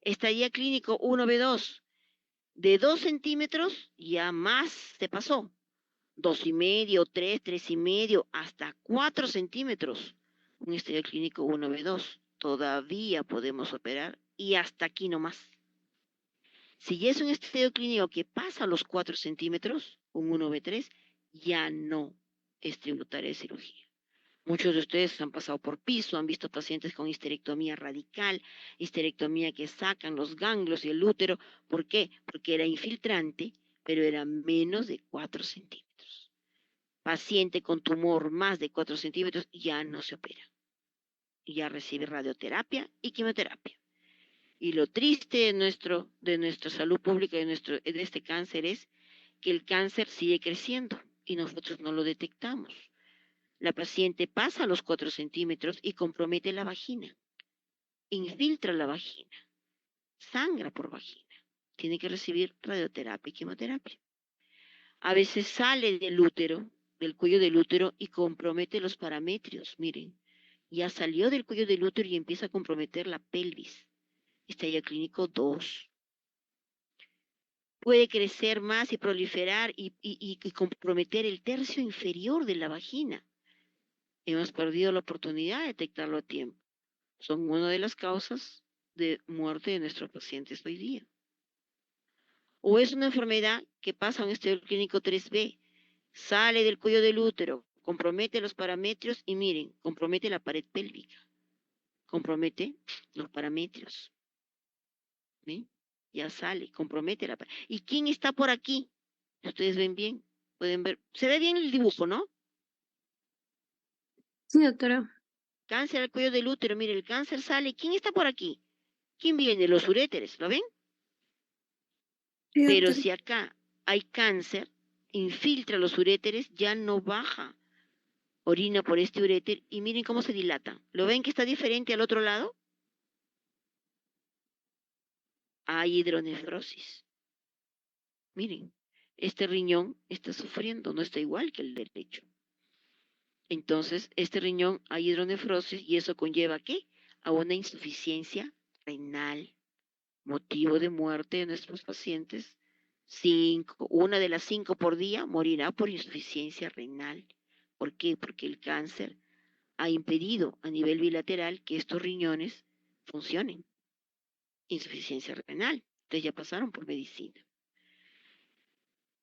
[SPEAKER 1] Estadio clínico 1B2, de 2 centímetros ya más se pasó. 2,5, 3, 3,5, hasta 4 centímetros. Un estadio clínico 1B2. Todavía podemos operar y hasta aquí nomás. Si ya es un estadio clínico que pasa los 4 centímetros, un 1B3, ya no es tributaria de cirugía. Muchos de ustedes han pasado por piso, han visto pacientes con histerectomía radical, histerectomía que sacan los ganglios y el útero. ¿Por qué? Porque era infiltrante, pero era menos de 4 centímetros. Paciente con tumor más de 4 centímetros ya no se opera. Ya recibe radioterapia y quimioterapia. Y lo triste de nuestra salud pública, de este cáncer, es que el cáncer sigue creciendo y nosotros no lo detectamos. La paciente pasa los 4 centímetros y compromete la vagina, infiltra la vagina, sangra por vagina. Tiene que recibir radioterapia y quimioterapia. A veces sale del útero, del cuello del útero, y compromete los parametrios. Miren, ya salió del cuello del útero y empieza a comprometer la pelvis. Estadio clínico 2. Puede crecer más y proliferar y comprometer el tercio inferior de la vagina. Hemos perdido la oportunidad de detectarlo a tiempo. Son una de las causas de muerte de nuestros pacientes hoy día. O es una enfermedad que pasa a un estadio clínico 3B, sale del cuello del útero, compromete los parametrios y miren, compromete la pared pélvica, compromete los parametrios. ¿Sí? Ya sale, compromete la pared. ¿Y quién está por aquí? Ustedes ven bien, pueden ver. Se ve bien el dibujo, ¿no?
[SPEAKER 2] Sí, doctora.
[SPEAKER 1] Cáncer al cuello del útero, mire, el cáncer sale. ¿Quién está por aquí? ¿Quién viene? Los uréteres, ¿lo ven?
[SPEAKER 2] Sí,
[SPEAKER 1] Pero
[SPEAKER 2] doctora.
[SPEAKER 1] si acá hay cáncer, infiltra los uréteres, ya no baja orina por este uréter y miren cómo se dilata. ¿Lo ven que está diferente al otro lado? Hay hidronefrosis. Miren, este riñón está sufriendo, no está igual que el derecho. Entonces, este riñón hay hidronefrosis y eso conlleva ¿qué? A una insuficiencia renal, motivo de muerte de nuestros pacientes. 5, una de las 5 por día morirá por insuficiencia renal. ¿Por qué? Porque el cáncer ha impedido a nivel bilateral que estos riñones funcionen. Insuficiencia renal. Ustedes ya pasaron por medicina.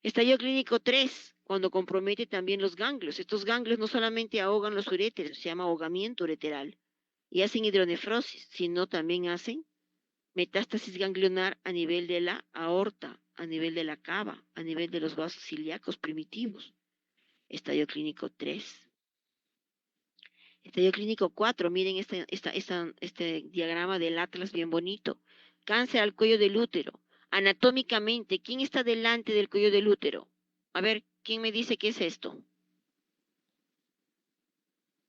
[SPEAKER 1] Estadio clínico 3, cuando compromete también los ganglios. Estos ganglios no solamente ahogan los uréteres, se llama ahogamiento ureteral, y hacen hidronefrosis, sino también hacen metástasis ganglionar a nivel de la aorta, a nivel de la cava, a nivel de los vasos ilíacos primitivos. Estadio clínico 3. Estadio clínico 4, miren este diagrama del Atlas bien bonito. Cáncer al cuello del útero. Anatómicamente, ¿quién está delante del cuello del útero? A ver, ¿quién me dice qué es esto?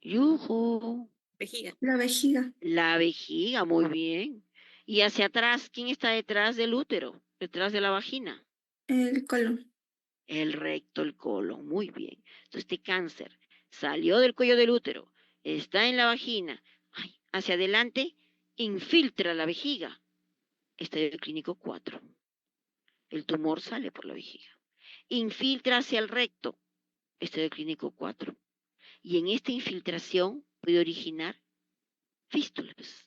[SPEAKER 1] ¡Yujú!
[SPEAKER 2] Vejiga. La vejiga.
[SPEAKER 1] La vejiga, muy bien. Y hacia atrás, ¿quién está detrás del útero? Detrás de la vagina.
[SPEAKER 2] El colon.
[SPEAKER 1] El recto, el colon, muy bien. Entonces, este cáncer salió del cuello del útero, está en la vagina, ay, hacia adelante, infiltra la vejiga. Estadio clínico 4. El tumor sale por la vejiga. Infiltra hacia el recto. Estadio clínico 4. Y en esta infiltración puede originar fístulas.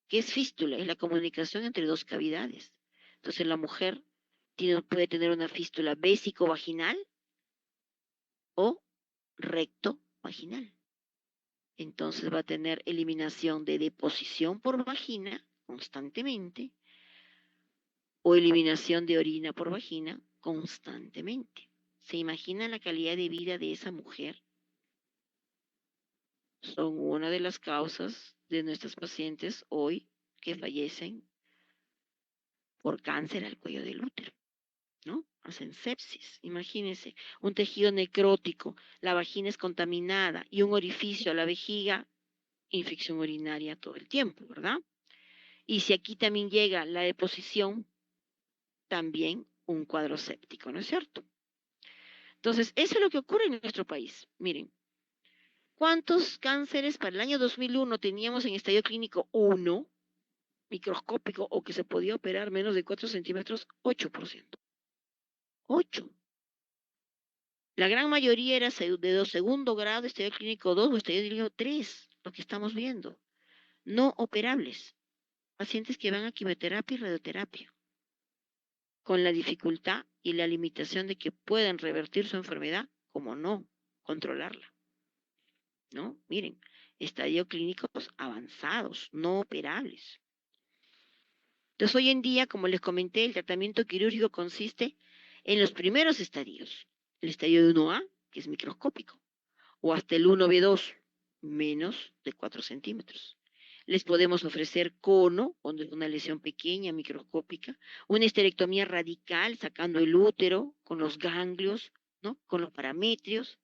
[SPEAKER 1] ¿Qué es fístula? Es la comunicación entre dos cavidades. Entonces, la mujer puede tener una fístula vésico-vaginal o recto vaginal. Entonces va a tener eliminación de deposición por vagina constantemente o eliminación de orina por vagina constantemente. ¿Se imagina la calidad de vida de esa mujer? Son una de las causas de nuestros pacientes hoy que fallecen por cáncer al cuello del útero, ¿no? Hacen sepsis, imagínense, un tejido necrótico, la vagina es contaminada y un orificio a la vejiga, infección urinaria todo el tiempo, ¿verdad? Y si aquí también llega la deposición, también un cuadro séptico, ¿no es cierto? Entonces, eso es lo que ocurre en nuestro país. Miren, ¿cuántos cánceres para el año 2001 teníamos en estadio clínico 1, microscópico, o que se podía operar menos de 4 centímetros? 8%. 8. La gran mayoría era de segundo grado, estadio clínico 2 o estadio clínico 3, lo que estamos viendo. No operables. Pacientes que van a quimioterapia y radioterapia, con la dificultad y la limitación de que puedan revertir su enfermedad, como no, controlarla. ¿No? Miren, estadios clínicos avanzados, no operables. Entonces, hoy en día, como les comenté, el tratamiento quirúrgico consiste en los primeros estadios. El estadio de 1A, que es microscópico, o hasta el 1B2, menos de 4 centímetros. Les podemos ofrecer cono, cuando es una lesión pequeña, microscópica, una esterectomía radical, sacando el útero con los ganglios, ¿no? Con los parametrios.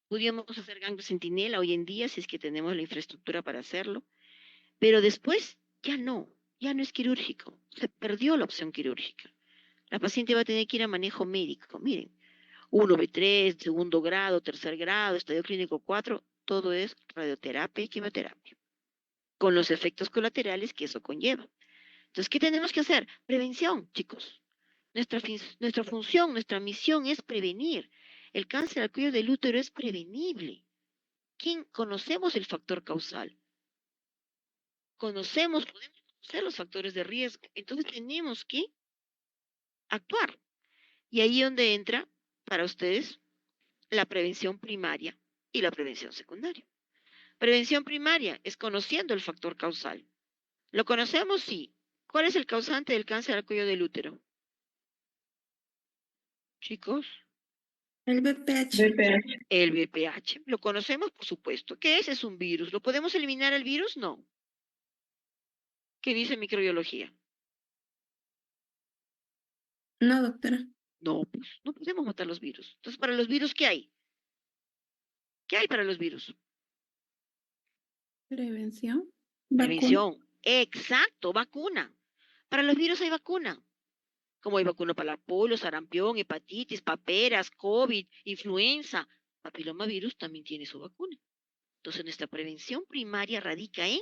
[SPEAKER 1] Podríamos hacer ganglios centinela hoy en día, si es que tenemos la infraestructura para hacerlo, pero después ya no es quirúrgico, se perdió la opción quirúrgica. La paciente va a tener que ir a manejo médico. Miren, 1B3, segundo grado, tercer grado, estadio clínico 4, todo es radioterapia y quimioterapia, con los efectos colaterales que eso conlleva. Entonces, ¿qué tenemos que hacer? Prevención, chicos. Nuestra función, nuestra misión es prevenir. El cáncer al cuello del útero es prevenible. ¿Quién conocemos el factor causal? Podemos conocer los factores de riesgo. Entonces tenemos que actuar. Y ahí es donde entra para ustedes la prevención primaria y la prevención secundaria. Prevención primaria es conociendo el factor causal. ¿Lo conocemos? Sí. ¿Cuál es el causante del cáncer al cuello del útero? Chicos,
[SPEAKER 2] El BPH.
[SPEAKER 4] BPH.
[SPEAKER 1] el VPH. ¿Lo conocemos? Por supuesto. ¿Qué es? Es un virus. ¿Lo podemos eliminar el virus? No. ¿Qué dice microbiología?
[SPEAKER 2] No, doctora.
[SPEAKER 1] No, pues no podemos matar los virus. Entonces, para los virus, ¿qué hay? ¿Qué hay para los virus?
[SPEAKER 2] Prevención. Vacuna.
[SPEAKER 1] Prevención. Exacto, vacuna. Para los virus hay vacuna. Como hay vacuna para la polio, sarampión, hepatitis, paperas, COVID, influenza. Papilomavirus también tiene su vacuna. Entonces, nuestra prevención primaria radica en,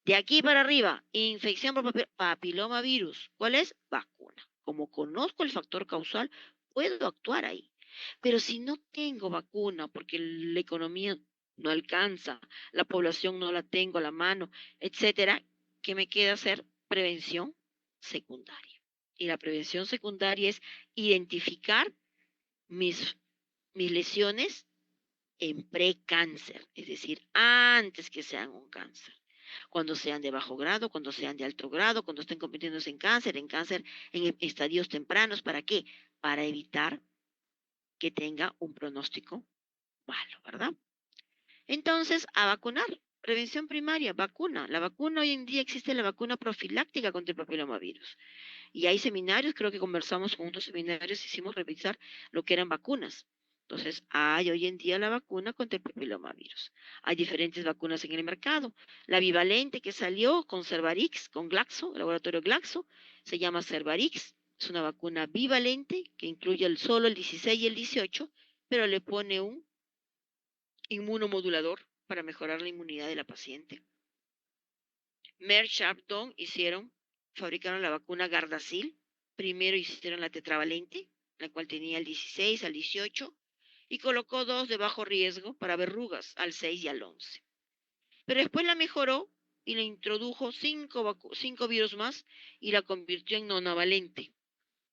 [SPEAKER 1] de aquí para arriba, infección por papilomavirus. ¿Cuál es? Vacuna. Como conozco el factor causal, puedo actuar ahí. Pero si no tengo vacuna, porque la economía no alcanza, la población no la tengo a la mano, etcétera, ¿qué me queda hacer? Prevención secundaria. Y la prevención secundaria es identificar mis, mis lesiones en precáncer, es decir, antes que sean un cáncer. Cuando sean de bajo grado, cuando sean de alto grado, cuando estén convirtiéndose en cáncer en estadios tempranos. ¿Para qué? Para evitar que tenga un pronóstico malo, ¿verdad? Entonces, a vacunar. Prevención primaria, vacuna. La vacuna, hoy en día existe la vacuna profiláctica contra el papilomavirus. Y hay seminarios, creo que conversamos con unos seminarios, hicimos revisar lo que eran vacunas. Entonces, hay hoy en día la vacuna contra el papilomavirus. Hay diferentes vacunas en el mercado. La bivalente que salió con Cervarix, con Glaxo, el laboratorio Glaxo, se llama Cervarix. Es una vacuna bivalente que incluye solo el 16 y el 18, pero le pone un inmunomodulador para mejorar la inmunidad de la paciente. Merck Sharp Dohme fabricaron la vacuna Gardasil. Primero hicieron la tetravalente, la cual tenía el 16 al 18, y colocó dos de bajo riesgo para verrugas, al 6 y al 11. Pero después la mejoró y le introdujo cinco virus más y la convirtió en nonavalente,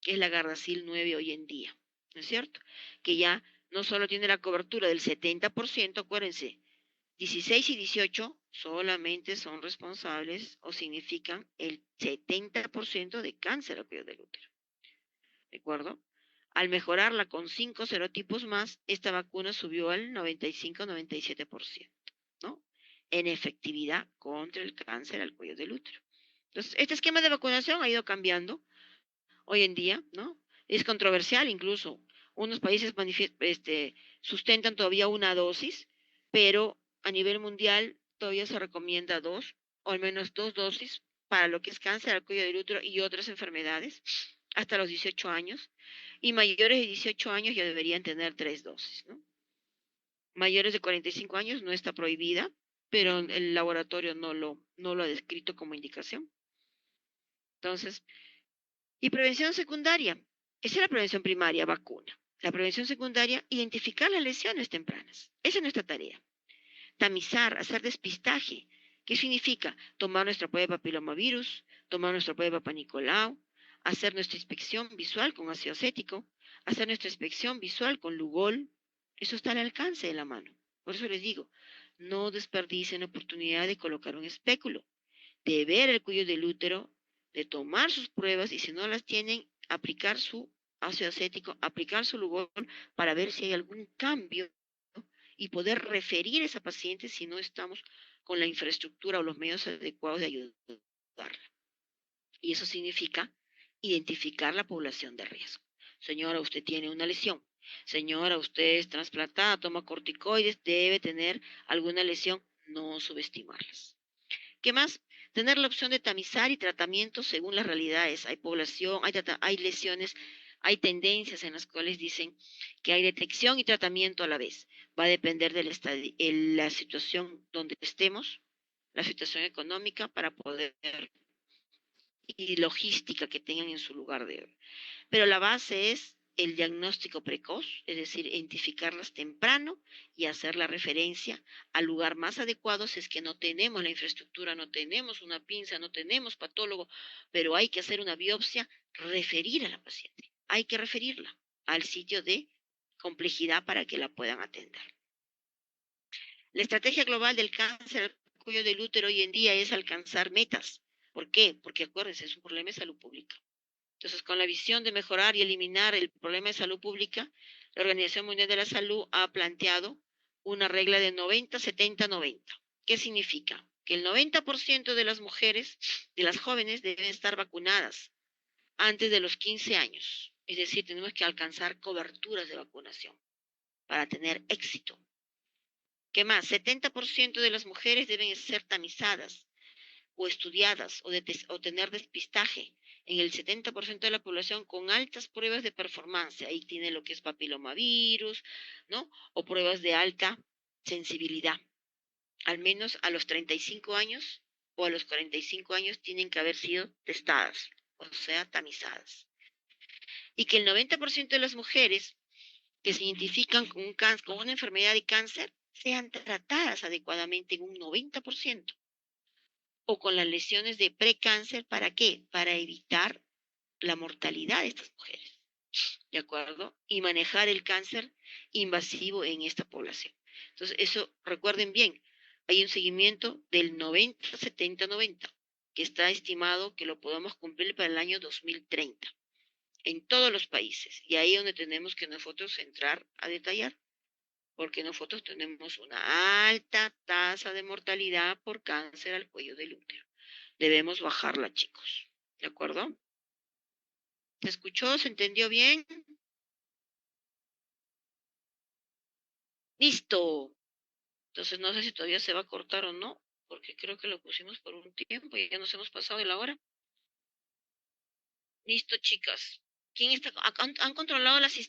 [SPEAKER 1] que es la Gardasil 9 hoy en día, ¿no es cierto? Que ya no solo tiene la cobertura del 70%, acuérdense, 16 y 18 solamente son responsables o significan el 70% de cáncer al cuello del útero. ¿De acuerdo? Al mejorarla con 5 serotipos más, esta vacuna subió al 95-97%, ¿no? En efectividad contra el cáncer al cuello del útero. Entonces, este esquema de vacunación ha ido cambiando hoy en día, ¿no? Es controversial incluso. Unos países sustentan todavía una dosis, pero a nivel mundial todavía se recomienda dos, o al menos 2 dosis para lo que es cáncer al cuello del útero y otras enfermedades hasta los 18 años. Y mayores de 18 años ya deberían tener 3 dosis, ¿no? Mayores de 45 años no está prohibida, pero el laboratorio no lo ha descrito como indicación. Entonces, y prevención secundaria. Esa es la prevención primaria, vacuna. La prevención secundaria, identificar las lesiones tempranas. Esa es nuestra tarea. Tamizar, hacer despistaje. ¿Qué significa? Tomar nuestra prueba de papilomavirus, tomar nuestra prueba de Papa Nicolau, hacer nuestra inspección visual con ácido acético, hacer nuestra inspección visual con Lugol. Eso está al alcance de la mano. Por eso les digo, no desperdicien la oportunidad de colocar un espéculo, de ver el cuello del útero, de tomar sus pruebas y si no las tienen, aplicar su ácido acético, aplicar su Lugol para ver si hay algún cambio y poder referir a esa paciente si no estamos con la infraestructura o los medios adecuados de ayudarla. Y eso significa identificar la población de riesgo. Señora, usted tiene una lesión. Señora, usted es trasplantada, toma corticoides, debe tener alguna lesión, no subestimarlas. ¿Qué más? Tener la opción de tamizar y tratamiento según las realidades. Hay población, hay lesiones, hay tendencias en las cuales dicen que hay detección y tratamiento a la vez. Va a depender de la situación donde estemos, la situación económica para poder y logística que tengan en su lugar de hoy. Pero la base es el diagnóstico precoz, es decir, identificarlas temprano y hacer la referencia al lugar más adecuado si es que no tenemos la infraestructura, no tenemos una pinza, no tenemos patólogo, pero hay que hacer una biopsia, referir a la paciente. Hay que referirla al sitio de complejidad para que la puedan atender. La estrategia global del cáncer al cuello del útero hoy en día es alcanzar metas. ¿Por qué? Porque acuérdense, es un problema de salud pública. Entonces, con la visión de mejorar y eliminar el problema de salud pública, la Organización Mundial de la Salud ha planteado una regla de 90-70-90. ¿Qué significa? Que el 90% de las mujeres, de las jóvenes, deben estar vacunadas antes de los 15 años. Es decir, tenemos que alcanzar coberturas de vacunación para tener éxito. ¿Qué más? 70% de las mujeres deben ser tamizadas o estudiadas o tener despistaje en el 70% de la población con altas pruebas de performance. Ahí tiene lo que es papilomavirus, ¿no? O pruebas de alta sensibilidad. Al menos a los 35 años o a los 45 años tienen que haber sido testadas, o sea, tamizadas. Y que el 90% de las mujeres que se identifican con un cáncer, con una enfermedad de cáncer sean tratadas adecuadamente en un 90%. O con las lesiones de precáncer, ¿para qué? Para evitar la mortalidad de estas mujeres, ¿de acuerdo? Y manejar el cáncer invasivo en esta población. Entonces, eso recuerden bien, hay un seguimiento del 90, 70, 90, que está estimado que lo podamos cumplir para el año 2030 en todos los países. Y ahí es donde tenemos que nosotros entrar a detallar, porque nosotros tenemos una alta tasa de mortalidad por cáncer al cuello del útero. Debemos bajarla, chicos. ¿De acuerdo? ¿Se escuchó? ¿Se entendió bien? Listo. Entonces no sé si todavía se va a cortar o no, porque creo que lo pusimos por un tiempo y ya nos hemos pasado de la hora. Listo, chicas. ¿Quién está? ¿Han controlado la asistencia?